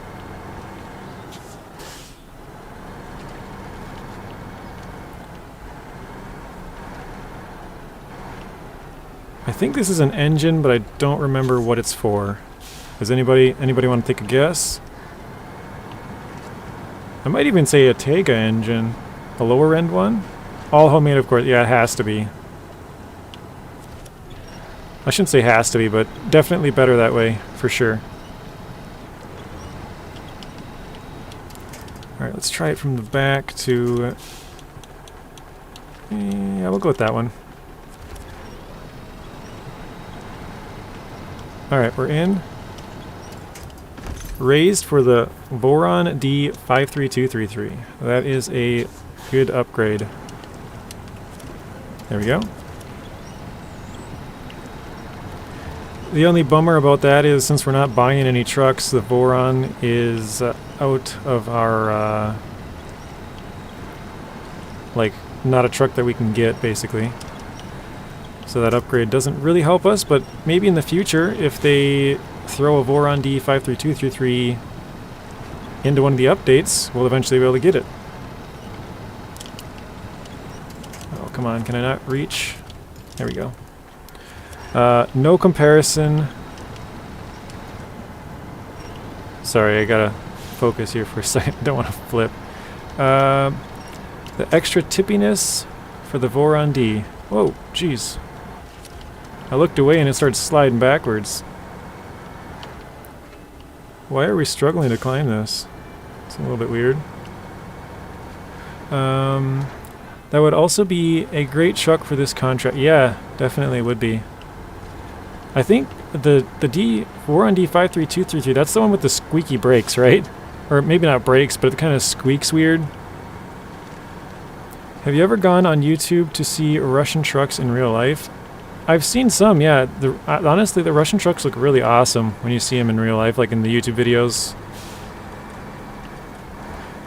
I think this is an engine, but I don't remember what it's for. Does anybody want to take a guess? I might even say a Tiga engine. A lower end one? All homemade, of course. Yeah, it has to be. I shouldn't say has to be, but definitely better that way, for sure. Alright, let's try it from the back to... yeah, we'll go with that one. Alright, we're in. Raised for the Voron D53233. That is a good upgrade. There we go. The only bummer about that is since we're not buying any trucks, the Voron is out of our, like, not a truck that we can get, basically. So that upgrade doesn't really help us, but maybe in the future, if they throw a Voron D53233 into one of the updates, we'll eventually be able to get it. Oh, come on, can I not reach? There we go. No comparison. Sorry, I gotta focus here for a second. Don't want to flip. The extra tippiness for the Voron D. Whoa, jeez. I looked away and it started sliding backwards. Why are we struggling to climb this? It's a little bit weird. That would also be a great truck for this contract. Yeah, definitely would be. I think the Voron D53233, that's the one with the squeaky brakes, right? Or maybe not brakes, but it kind of squeaks weird. Have you ever gone on YouTube to see Russian trucks in real life? I've seen some, yeah. Honestly, the Russian trucks look really awesome when you see them in real life, like in the YouTube videos.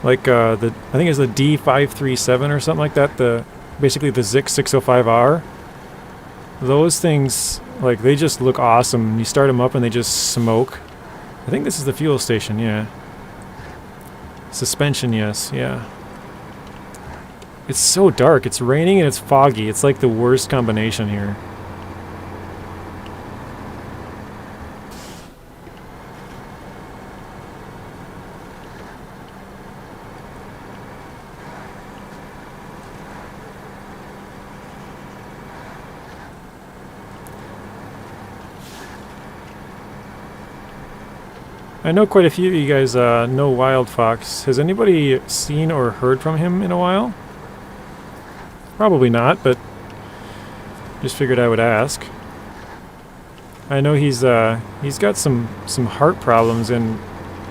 Like I think it's the D537 or something like that. Basically the Zik 605R. Those things, like, they just look awesome. You start them up and they just smoke. I think this is the fuel station, yeah. Suspension, yes, yeah. It's so dark. It's raining and it's foggy. It's like the worst combination here. I know quite a few of you guys know Wild Fox. Has anybody seen or heard from him in a while? Probably not, but just figured I would ask. I know he's got some heart problems, and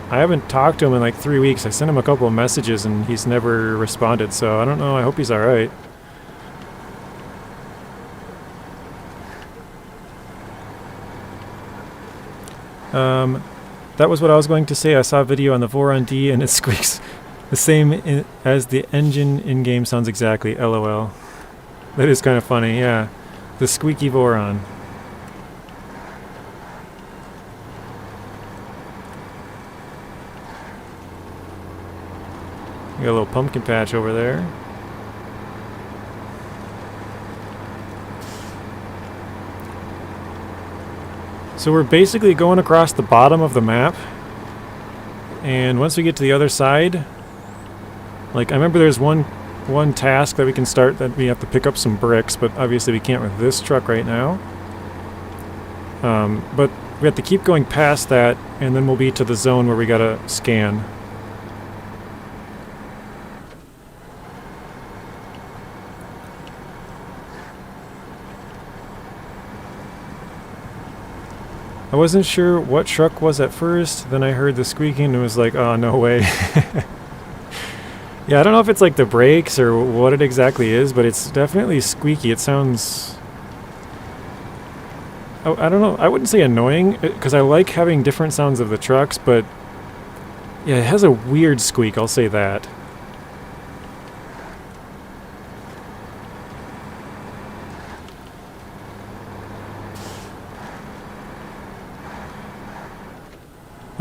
I haven't talked to him in like 3 weeks. I sent him a couple of messages, and he's never responded, so I don't know. I hope he's alright. That was what I was going to say. I saw a video on the Voron D and it squeaks the same as the engine in-game sounds exactly. LOL. That is kind of funny, yeah. The squeaky Voron. We got a little pumpkin patch over there. So we're basically going across the bottom of the map, and once we get to the other side, like, I remember there's one task that we can start that we have to pick up some bricks, but obviously we can't with this truck right now. But we have to keep going past that, and then we'll be to the zone where we gotta scan. I wasn't sure what truck was at first, then I heard the squeaking and was like, oh, no way. Yeah, I don't know if it's like the brakes or what it exactly is, but it's definitely squeaky. It sounds... I don't know, I wouldn't say annoying, because I like having different sounds of the trucks, but yeah, it has a weird squeak, I'll say that.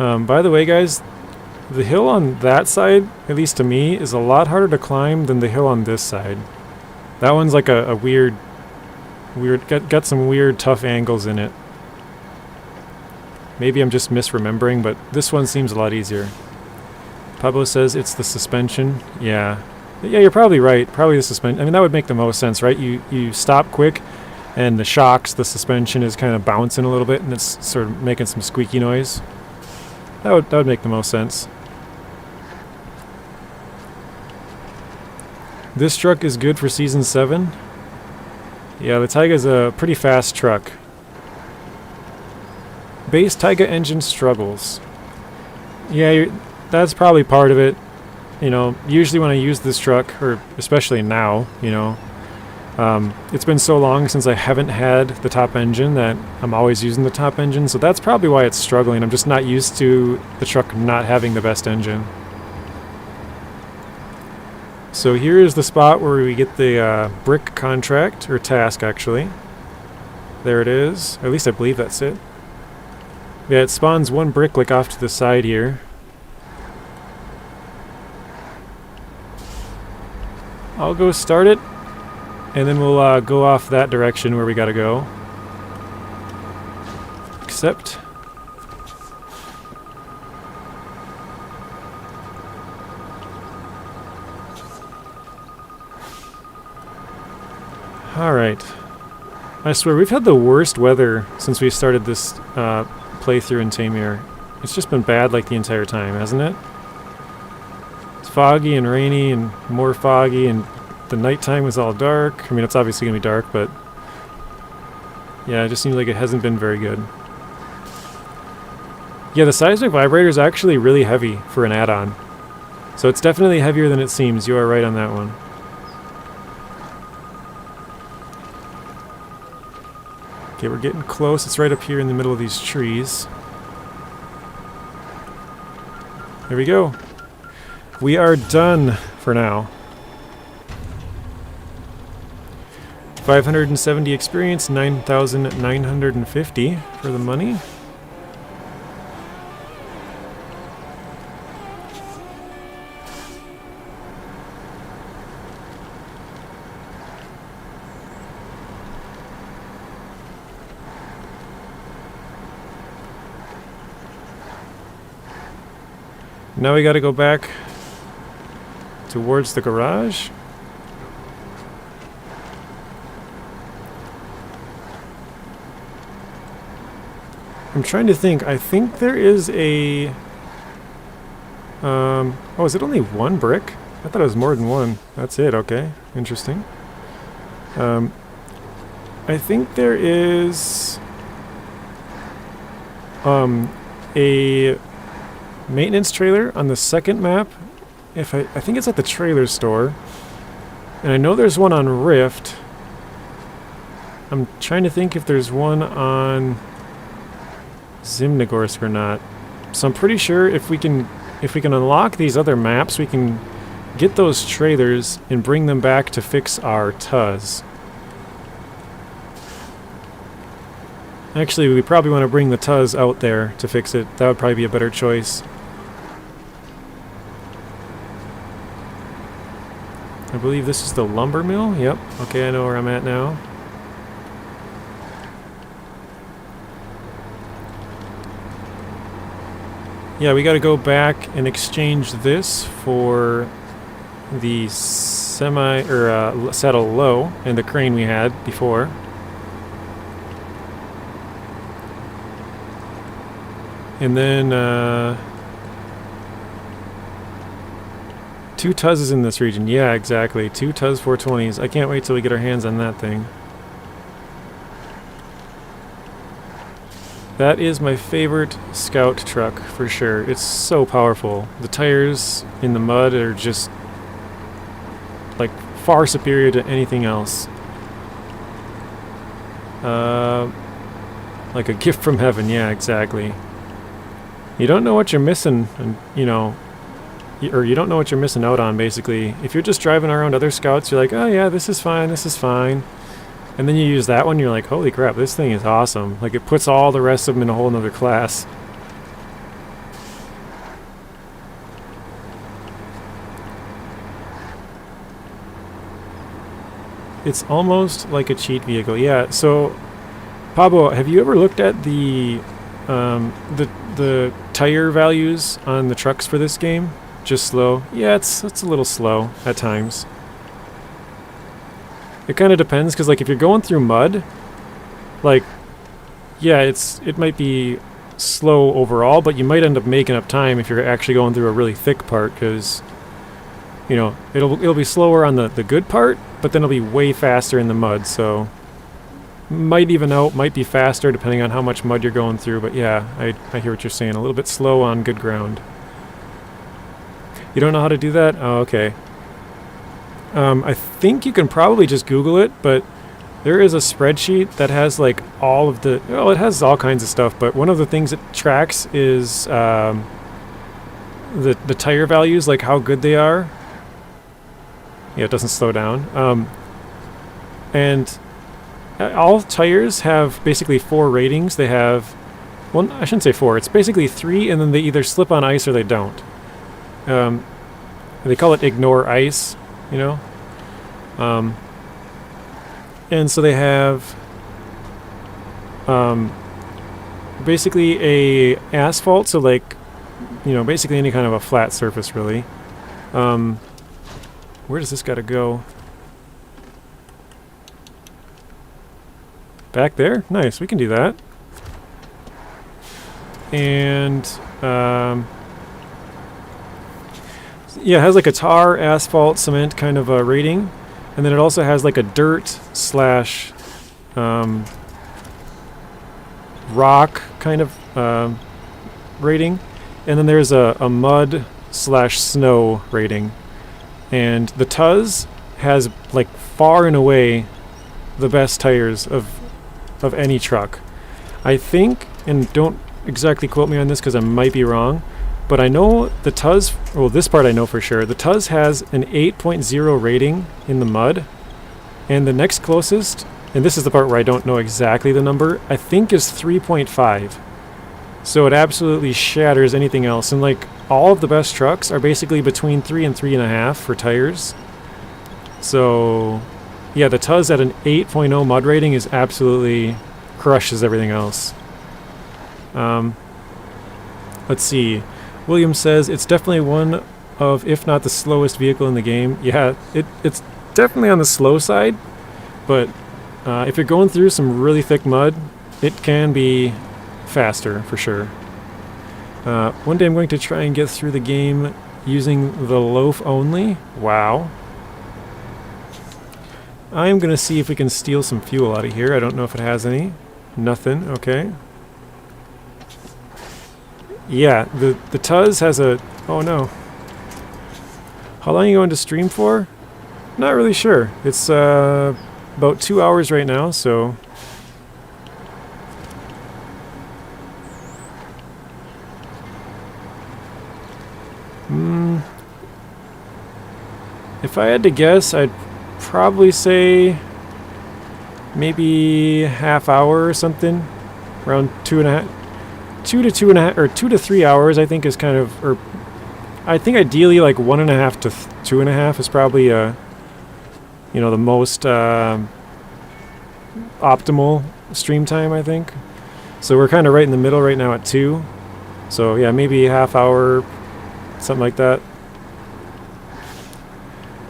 By the way, guys, the hill on that side, at least to me, is a lot harder to climb than the hill on this side. That one's like a weird, got some weird tough angles in it. Maybe I'm just misremembering, but this one seems a lot easier. Pablo says it's the suspension. Yeah. Yeah, you're probably right. Probably the suspension. I mean, that would make the most sense, right? You stop quick, and the shocks, the suspension is kind of bouncing a little bit, and it's sort of making some squeaky noise. That would make the most sense. This truck is good for Season 7. Yeah, the Tiga is a pretty fast truck. Base Tiga engine struggles. Yeah, that's probably part of it. You know, usually when I use this truck, or especially now, you know, it's been so long since I haven't had the top engine that I'm always using the top engine, so that's probably why it's struggling. I'm just not used to the truck not having the best engine. So here is the spot where we get the brick contract, or task actually. There it is. At least I believe that's it. Yeah, it spawns one brick like off to the side here. I'll go start it, and then we'll go off that direction where we gotta go. Accept. Alright. I swear, we've had the worst weather since we started this playthrough in Taymyr. It's just been bad like the entire time, hasn't it? It's foggy and rainy and more foggy, and the nighttime was all dark. I mean, it's obviously going to be dark, but yeah, it just seems like it hasn't been very good. Yeah, the seismic vibrator is actually really heavy for an add-on. So it's definitely heavier than it seems. You are right on that one. Okay, we're getting close. It's right up here in the middle of these trees. There we go. We are done for now. 570 experience, 9,950 for the money. Now we gotta go back towards the garage. I'm trying to think. I think there is a... oh, is it only one brick? I thought it was more than one. That's it, okay. Interesting. I think there is... a maintenance trailer on the second map. I think it's at the trailer store. And I know there's one on Rift. I'm trying to think if there's one on Zimnegorsk or not. So I'm pretty sure if we can unlock these other maps, we can get those trailers and bring them back to fix our Tuz. Actually, we probably want to bring the Tuz out there to fix it. That would probably be a better choice. I believe this is the lumber mill. Yep. Okay, I know where I'm at now. Yeah, we got to go back and exchange this for the saddle low and the crane we had before. And then 2 Tuzes in this region. Yeah, exactly. 2 Tuz 420s. I can't wait till we get our hands on that thing. That is my favorite scout truck for sure. It's so powerful. The tires in the mud are just like far superior to anything else. Like a gift from heaven. Yeah, exactly. You don't know what you're missing, and you know, or you don't know what you're missing out on, basically. If you're just driving around other scouts, you're like, oh yeah, this is fine, this is fine. And then you use that one, you're like, holy crap, this thing is awesome. Like, it puts all the rest of them in a whole nother class. It's almost like a cheat vehicle. Yeah, so Pablo, have you ever looked at the tire values on the trucks for this game? Just slow? Yeah, it's a little slow at times. It kind of depends, because like if you're going through mud, like, yeah, it might be slow overall, but you might end up making up time if you're actually going through a really thick part, because you know it'll be slower on the good part, but then it'll be way faster in the mud. So might even out, might be faster depending on how much mud you're going through. But yeah, I hear what you're saying. A little bit slow on good ground. You don't know how to do that? Oh, okay. I think you can probably just Google it, but there is a spreadsheet that has like all of the, well, it has all kinds of stuff, but one of the things it tracks is the tire values, like how good they are. Yeah, it doesn't slow down. And all tires have basically 4 ratings. They have, well, I shouldn't say 4. It's basically 3, and then they either slip on ice or they don't. They call it ignore ice, you know. And so they have basically a asphalt, so like, you know, basically any kind of a flat surface, really. Where does this gotta go? Back there? Nice, we can do that. And yeah, it has like a tar, asphalt, cement kind of a rating. And then it also has like a dirt slash rock kind of rating. And then there's a mud slash snow rating. And the Tuz has like far and away the best tires of any truck. I think, and don't exactly quote me on this because I might be wrong, but I know the Tuz, well, this part I know for sure, the Tuz has an 8.0 rating in the mud, and the next closest, and this is the part where I don't know exactly the number, I think is 3.5. So it absolutely shatters anything else, and like all of the best trucks are basically between 3 and 3.5 for tires. So yeah, the Tuz at an 8.0 mud rating is absolutely crushes everything else. Let's see. William says it's definitely one of, if not the slowest vehicle in the game. Yeah, it's definitely on the slow side, but if you're going through some really thick mud, it can be faster for sure. One day I'm going to try and get through the game using the loaf only. Wow. I'm going to see if we can steal some fuel out of here. I don't know if it has any. Nothing. Okay. Yeah, the Tuz has a... Oh no. How long are you going to stream for? Not really sure. It's about 2 hours right now, so... If I had to guess, I'd probably say maybe half hour or something, around 2.5, 2 to 3 hours. I think is kind of, or I think ideally like 1.5 to 2.5 is probably you know, the most optimal stream time, I think. So we're kind of right in the middle right now at 2. So yeah, maybe half hour, something like that.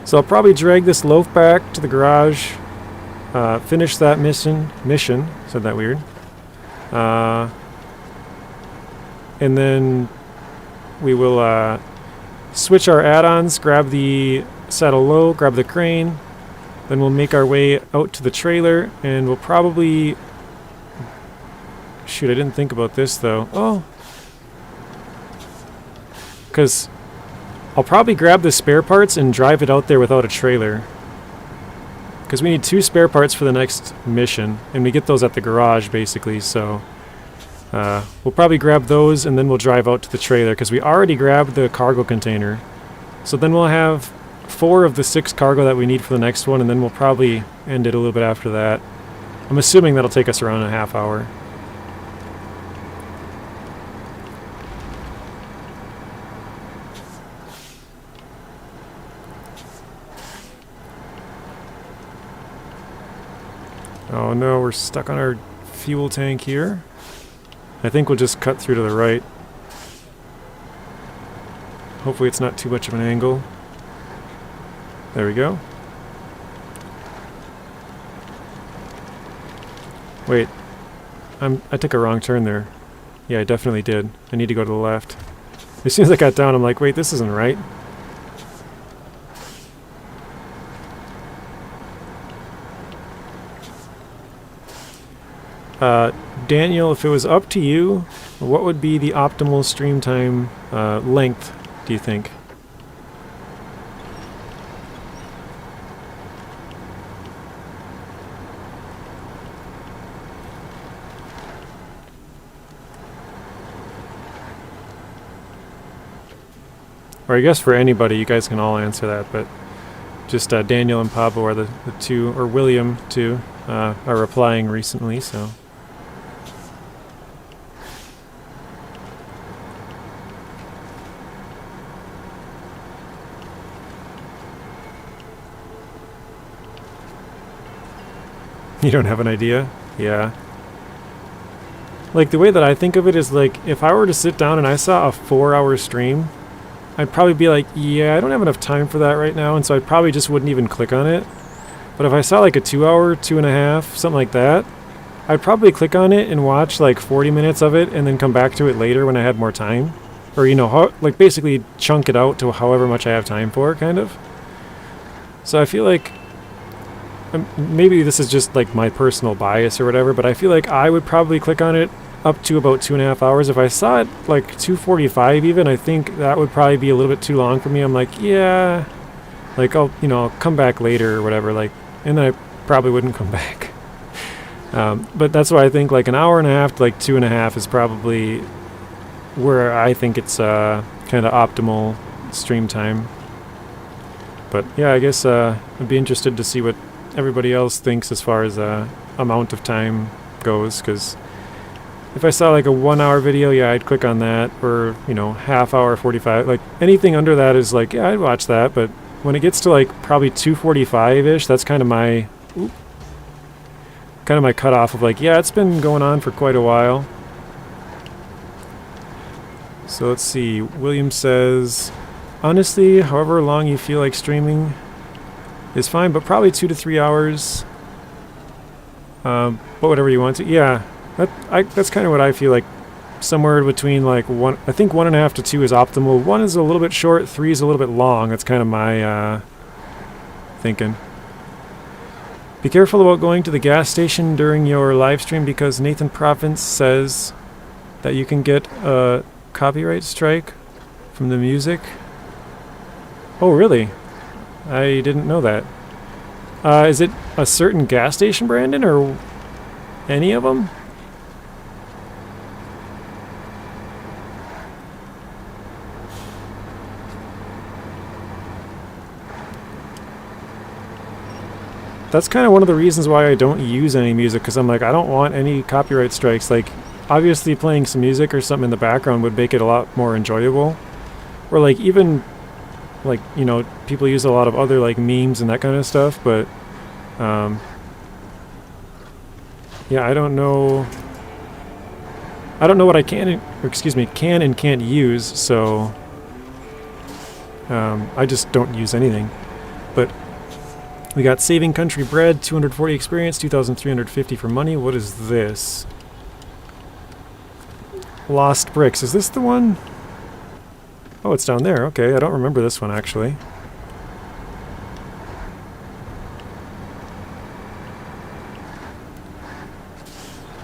So I'll probably drag this loaf back to the garage, finish that mission, said that weird, and then we will switch our add-ons, grab the saddle low, grab the crane, then we'll make our way out to the trailer, and we'll probably, shoot, I didn't think about this though, oh, because I'll probably grab the spare parts and drive it out there without a trailer. Because we need 2 spare parts for the next mission, and we get those at the garage basically, so we'll probably grab those and then we'll drive out to the trailer because we already grabbed the cargo container. So then we'll have 4 of the 6 cargo that we need for the next one, and then we'll probably end it a little bit after that. I'm assuming that'll take us around a half hour. Oh no, we're stuck on our fuel tank here. I think we'll just cut through to the right. Hopefully it's not too much of an angle. There we go. Wait, I took a wrong turn there. Yeah, I definitely did. I need to go to the left. As soon as I got down, I'm like, wait, this isn't right. Daniel, if it was up to you, what would be the optimal stream time length, do you think? Or I guess for anybody, you guys can all answer that, but just Daniel and Pablo are the two, or William too, are replying recently, so. You don't have an idea? Yeah. Like, the way that I think of it is, like, if I were to sit down and I saw a 4-hour stream, I'd probably be like, yeah, I don't have enough time for that right now, and so I probably just wouldn't even click on it. But if I saw, like, a 2-hour, 2.5, something like that, I'd probably click on it and watch, like, 40 minutes of it and then come back to it later when I had more time. Or, you know, like, basically chunk it out to however much I have time for, kind of. So I feel like maybe this is just like my personal bias or whatever, but I feel like I would probably click on it up to about 2.5 hours. If I saw it like 2:45 even, I think that would probably be a little bit too long for me. I'm like, yeah, like I'll come back later or whatever, like, and then I probably wouldn't come back. But that's why I think like an hour and a half to like 2.5 is probably where I think it's kind of optimal stream time. But yeah, I guess I'd be interested to see what everybody else thinks as far as amount of time goes, because if I saw like a 1-hour video, yeah, I'd click on that, or, you know, half hour, 45, like anything under that is like, yeah, I'd watch that. But when it gets to like probably 2:45-ish, that's kind of my cutoff of like, yeah, it's been going on for quite a while. So let's see, William says, honestly, however long you feel like streaming is fine, but probably 2 to 3 hours. But whatever you want to. Yeah, that's kind of what I feel like. Somewhere between like one, I think 1.5 to 2 is optimal. 1 is a little bit short, 3 is a little bit long. That's kind of my thinking. Be careful about going to the gas station during your live stream, because Nathan Province says that you can get a copyright strike from the music. Oh, really? I didn't know that. Is it a certain gas station, Brandon, or any of them? That's kind of one of the reasons why I don't use any music, because I'm like, I don't want any copyright strikes. Like, obviously playing some music or something in the background would make it a lot more enjoyable. Or like even like, you know, people use a lot of other like memes and that kind of stuff, but yeah, I don't know what I can and can't use, so I just don't use anything. But we got Saving Country Bread, 240 experience, 2,350 for money. What is this? Lost Bricks. Is this the one? Oh, it's down there. Okay, I don't remember this one, actually.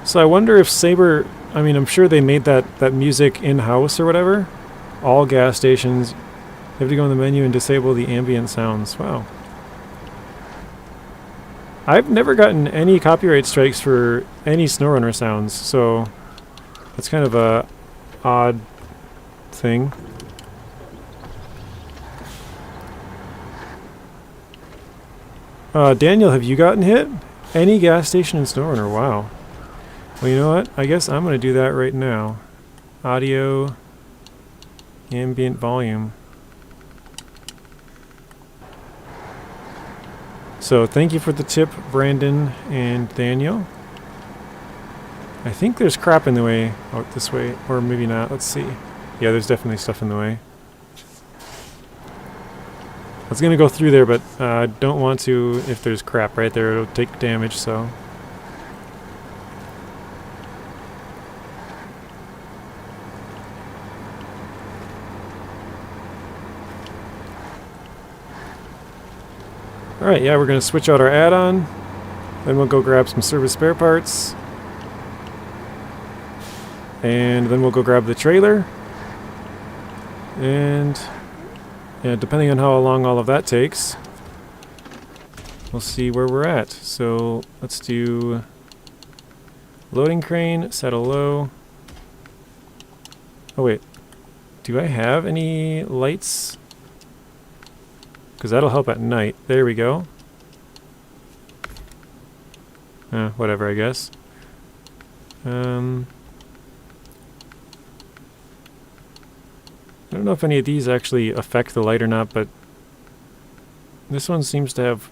So I wonder if Saber... I mean, I'm sure they made that music in-house or whatever. All gas stations. You have to go in the menu and disable the ambient sounds. Wow. I've never gotten any copyright strikes for any SnowRunner sounds, so that's kind of a odd thing. Daniel, have you gotten hit? Any gas station in SnowRunner? Wow. Well, you know what? I guess I'm going to do that right now. Audio, ambient volume. So thank you for the tip, Brandon and Daniel. I think there's crap in the way out this way, or maybe not. Let's see. Yeah, there's definitely stuff in the way. I was gonna go through there, but I don't want to. If there's crap right there, it'll take damage, so. Alright, yeah, we're gonna switch out our add-on. Then we'll go grab some service spare parts. And then we'll go grab the trailer. And yeah, depending on how long all of that takes, we'll see where we're at. So let's do loading crane, settle low. Oh wait, do I have any lights? Because that'll help at night. There we go. Whatever, I guess. I don't know if any of these actually affect the light or not, but this one seems to have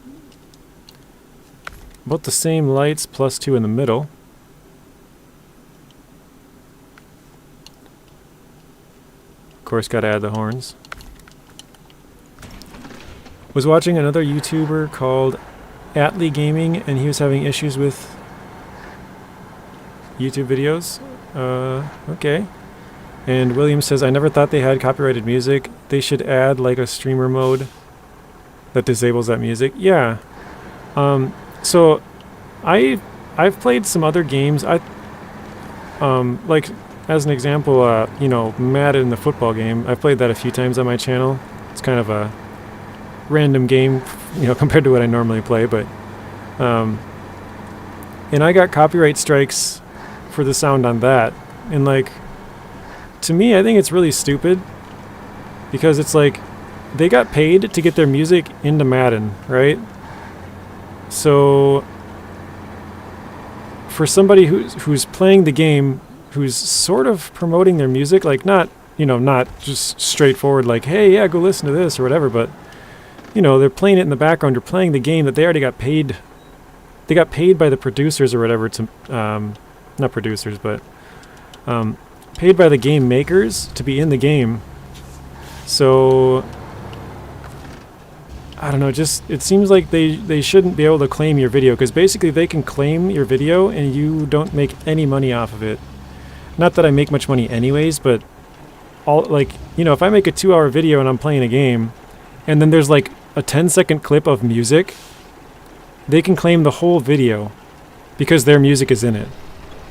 about the same lights plus 2 in the middle. Of course, gotta add the horns. Was watching another YouTuber called Atlee Gaming, and he was having issues with YouTube videos. Okay. And William says, I never thought they had copyrighted music. They should add like a streamer mode that disables that music. Yeah. So I've played some other games. Like as an example, you know, Madden, the football game. I've played that a few times on my channel. It's kind of a random game, you know, compared to what I normally play, but and I got copyright strikes for the sound on that. And like, to me, I think it's really stupid because it's like they got paid to get their music into Madden, right? So for somebody who's playing the game, who's sort of promoting their music, like not, you know, not just straightforward like, hey, yeah, go listen to this or whatever, but you know, they're playing it in the background, they're playing the game that they already got paid. They got paid by the producers or whatever to, not producers, but paid by the game makers to be in the game. So I don't know, just it seems like they shouldn't be able to claim your video, because basically they can claim your video and you don't make any money off of it. Not that I make much money anyways, but all, like, you know, if I make a 2-hour video and I'm playing a game and then there's like a 10-second clip of music, they can claim the whole video because their music is in it.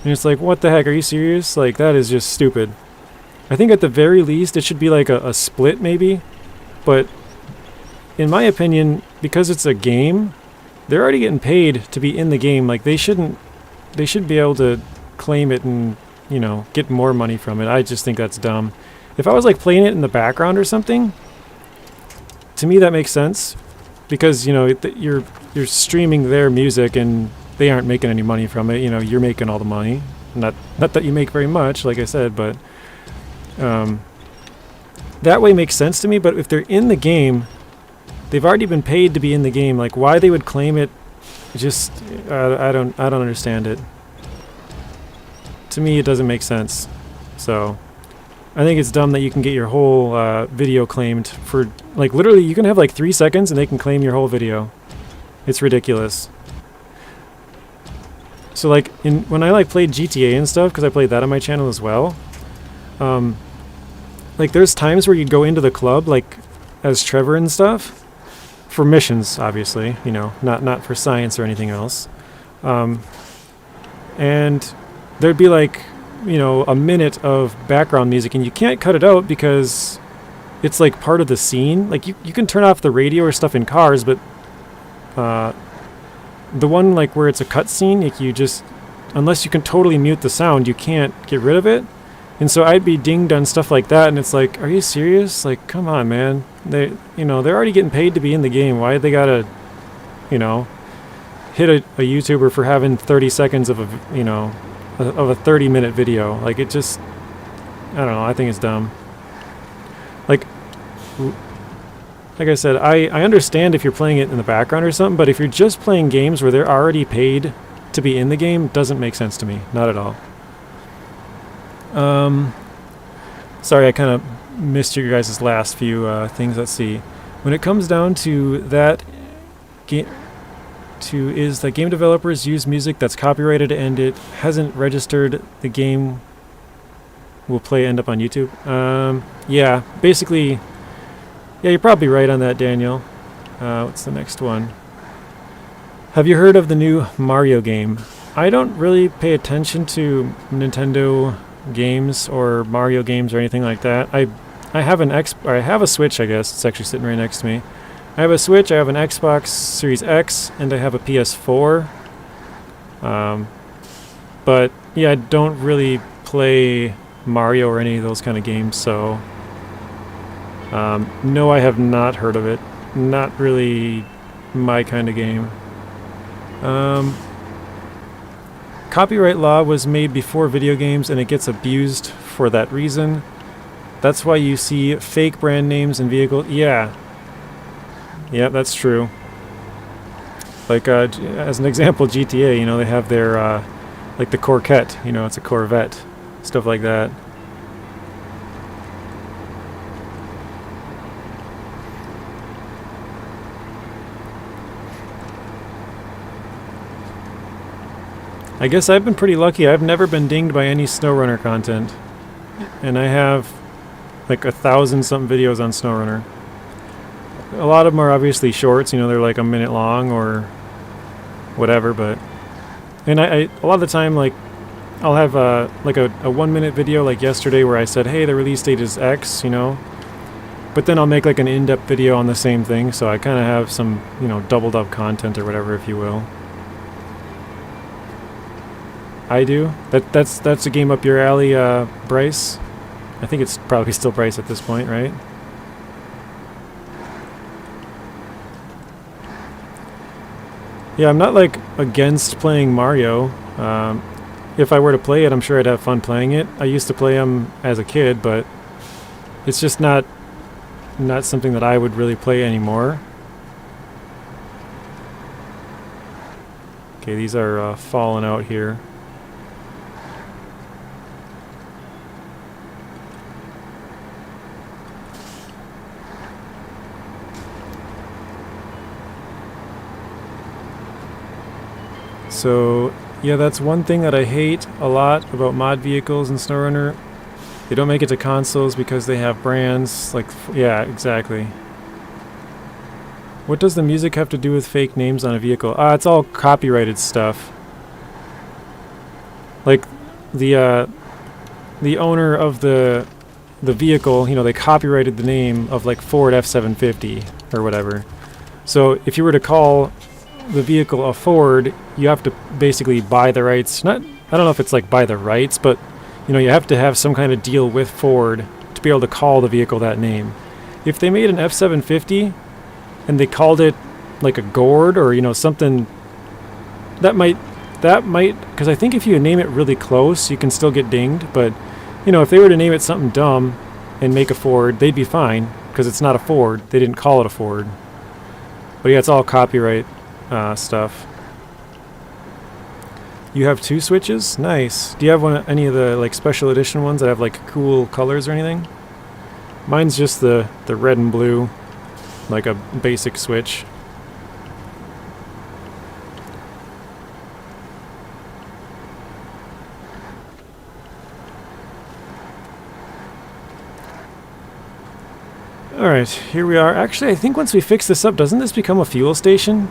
And it's like, what the heck, are you serious? Like, that is just stupid. I think at the very least it should be like a split maybe, but in my opinion, because it's a game, they're already getting paid to be in the game. Like, they should be able to claim it and, you know, get more money from it. I just think that's dumb. If I was like playing it in the background or something, to me that makes sense, because, you know, you're streaming their music and they aren't making any money from it. You know, you're making all the money. Not that you make very much, like I said, but that way makes sense to me. But if they're in the game, they've already been paid to be in the game. Like, why they would claim it, just I don't understand it. To me, it doesn't make sense. So I think it's dumb that you can get your whole video claimed for, like, literally you can have like 3 seconds and they can claim your whole video. It's ridiculous. So like when I like played GTA and stuff, because I played that on my channel as well, like there's times where you'd go into the club like as Trevor and stuff for missions, obviously, you know, not for science or anything else, and there'd be like, you know, a minute of background music and you can't cut it out because it's like part of the scene. Like you can turn off the radio or stuff in cars, but the one like where it's a cutscene, like you just, unless you can totally mute the sound, you can't get rid of it. And so I'd be dinged on stuff like that, and it's like, are you serious? Like, come on, man. You know, they're already getting paid to be in the game. Why they gotta, you know, hit a YouTuber for having 30 seconds of a, you know, of a 30-minute video? Like, it just, I don't know. I think it's dumb. Like, like I said, I understand if you're playing it in the background or something, but if you're just playing games where they're already paid to be in the game, doesn't make sense to me. Not at all. Sorry, I kind of missed your guys' last few things. Let's see. When it comes down to that, is that game developers use music that's copyrighted and it hasn't registered, the game will end up on YouTube? Yeah, basically, yeah, you're probably right on that, Daniel. What's the next one? Have you heard of the new Mario game? I don't really pay attention to Nintendo games or Mario games or anything like that. I have I have a Switch, I guess. It's actually sitting right next to me. I have a Switch, I have an Xbox Series X, and I have a PS4. But yeah, I don't really play Mario or any of those kind of games, so no, I have not heard of it. Not really my kind of game. Copyright law was made before video games, and it gets abused for that reason. That's why you see fake brand names and vehicles. Yeah. Yeah, that's true. Like, as an example, GTA, you know, they have their, like the Corvette, you know, it's a Corvette. Stuff like that. I guess I've been pretty lucky. I've never been dinged by any SnowRunner content. And I have like 1,000-something videos on SnowRunner. A lot of them are obviously shorts, you know, they're like a minute long or whatever, but... And a lot of the time, like, I'll have like a 1-minute video like yesterday where I said, hey, the release date is X, you know? But then I'll make like an in-depth video on the same thing, so I kind of have some, you know, doubled up content or whatever, if you will. I do? That's a game up your alley, Bryce? I think it's probably still Bryce at this point, right? Yeah, I'm not like against playing Mario. If I were to play it, I'm sure I'd have fun playing it. I used to play them as a kid, but it's just not something that I would really play anymore. Okay, these are falling out here. So, yeah, that's one thing that I hate a lot about mod vehicles in SnowRunner. They don't make it to consoles because they have brands, like, yeah, exactly. What does the music have to do with fake names on a vehicle? It's all copyrighted stuff. Like, the owner of the vehicle, you know, they copyrighted the name of, like, Ford F750 or whatever. So, if you were to call the vehicle a Ford, you have to basically buy the rights. I don't know if it's like buy the rights, but you know, you have to have some kind of deal with Ford to be able to call the vehicle that name. If they made an F750 and they called it like a Gord or, you know, something that might, because I think if you name it really close, you can still get dinged, but you know, if they were to name it something dumb and make a Ford, they'd be fine because it's not a Ford. They didn't call it a Ford. But yeah, it's all copyright stuff. You have 2 Switches? Nice. Do you have any of the like special edition ones that have like cool colors or anything? Mine's just the red and blue, like a basic Switch. Alright, here we are. Actually, I think once we fix this up, doesn't this become a fuel station?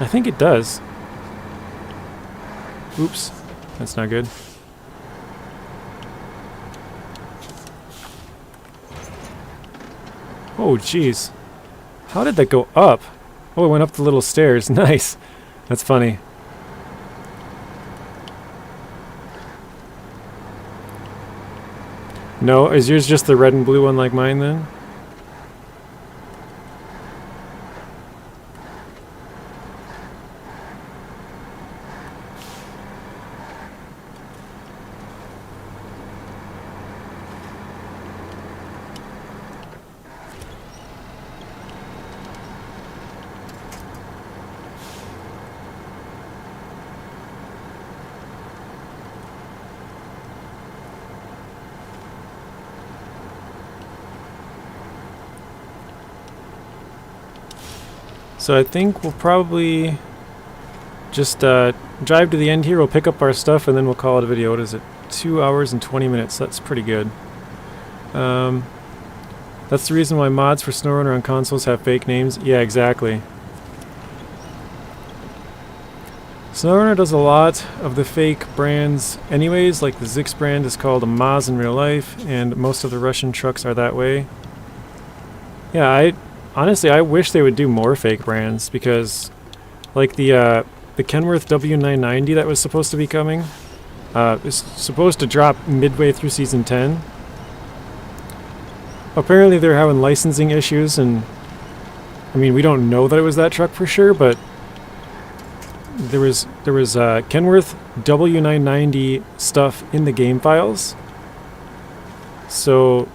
I think it does. Oops, that's not good. Oh, jeez. How did that go up? Oh, it went up the little stairs. Nice. That's funny. No, is yours just the red and blue one like mine then? So I think we'll probably just drive to the end here. We'll pick up our stuff and then we'll call it a video. What is it? 2 hours and 20 minutes. That's pretty good. That's the reason why mods for SnowRunner on consoles have fake names. Yeah, exactly. SnowRunner does a lot of the fake brands anyways, like the Zix brand is called a Maz in real life, and most of the Russian trucks are that way. Yeah, honestly, I wish they would do more fake brands, because like the Kenworth W990 that was supposed to be coming is supposed to drop midway through Season 10. Apparently they're having licensing issues, and I mean, we don't know that it was that truck for sure, but there was Kenworth W990 stuff in the game files. So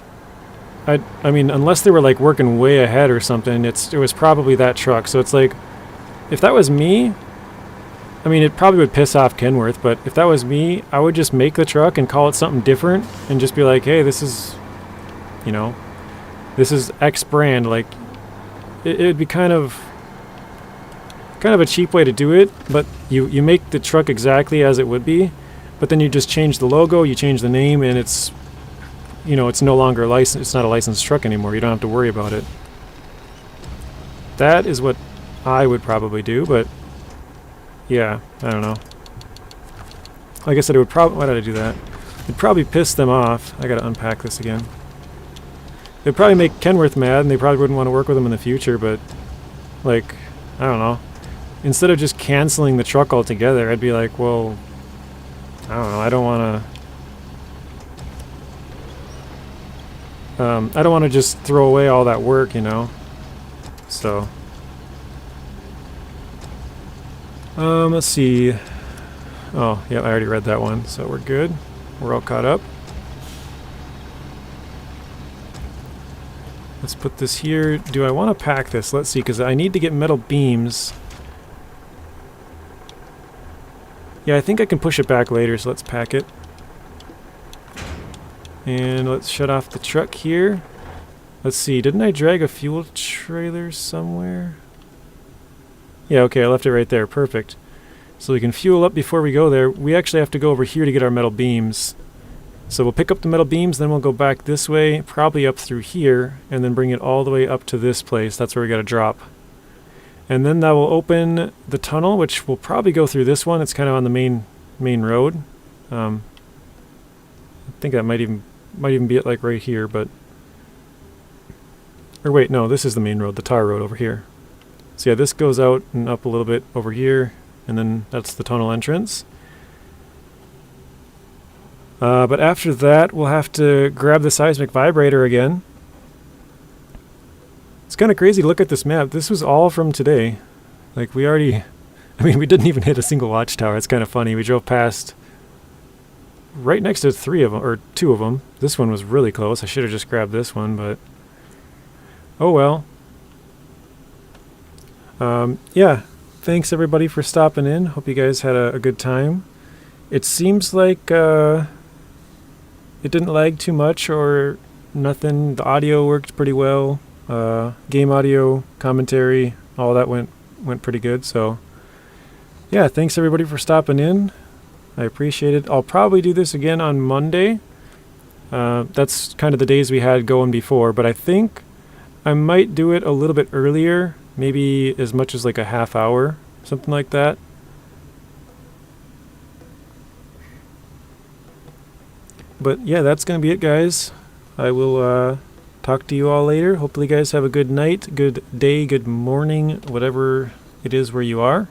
I mean, unless they were like working way ahead or something, it was probably that truck. So it's like, if that was me, I mean, it probably would piss off Kenworth, but if that was me, I would just make the truck and call it something different and just be like, hey, this is, you know, this is X brand. Like, it'd be kind of a cheap way to do it, but you make the truck exactly as it would be, but then you just change the logo, you change the name, and it's, you know, it's no longer licensed. It's not a licensed truck anymore. You don't have to worry about it. That is what I would probably do, but yeah, I don't know. Like I said, it would probably, why did I do that? It'd probably piss them off. I gotta unpack this again. It'd probably make Kenworth mad, and they probably wouldn't want to work with them in the future, but like, I don't know. Instead of just canceling the truck altogether, I'd be like, well, I don't know, I don't want to just throw away all that work, you know? So, let's see. Oh, yeah, I already read that one, so we're good. We're all caught up. Let's put this here. Do I want to pack this? Let's see, because I need to get metal beams. Yeah, I think I can push it back later, so let's pack it. And let's shut off the truck here. Let's see, didn't I drag a fuel trailer somewhere? Yeah, okay, I left it right there. Perfect. So we can fuel up before we go there. We actually have to go over here to get our metal beams. So we'll pick up the metal beams, then we'll go back this way, probably up through here, and then bring it all the way up to this place. That's where we gotta drop. And then that will open the tunnel, which will probably go through this one. It's kind of on the main road. I think that might even be it, like right here, but, or wait, no, this is the main road, the tar road over here. So yeah, this goes out and up a little bit over here, and then that's the tunnel entrance. But after that, we'll have to grab the seismic vibrator again. It's kind of crazy to look at this map. This was all from today. Like, we already, I mean, we didn't even hit a single watchtower. It's kind of funny. We drove past right next to 3 of them, or 2 of them. This one was really close. I should have just grabbed this one, but oh well. Yeah, thanks everybody for stopping in. Hope you guys had a good time. It seems like it didn't lag too much or nothing. The audio worked pretty well. Game audio, commentary, all that went pretty good. So yeah, thanks everybody for stopping in. I appreciate it. I'll probably do this again on Monday. That's kind of the days we had going before, but I think I might do it a little bit earlier, maybe as much as like a half hour, something like that. But yeah, that's gonna be it, guys. I will talk to you all later. Hopefully you guys have a good night, good day, good morning, whatever it is where you are.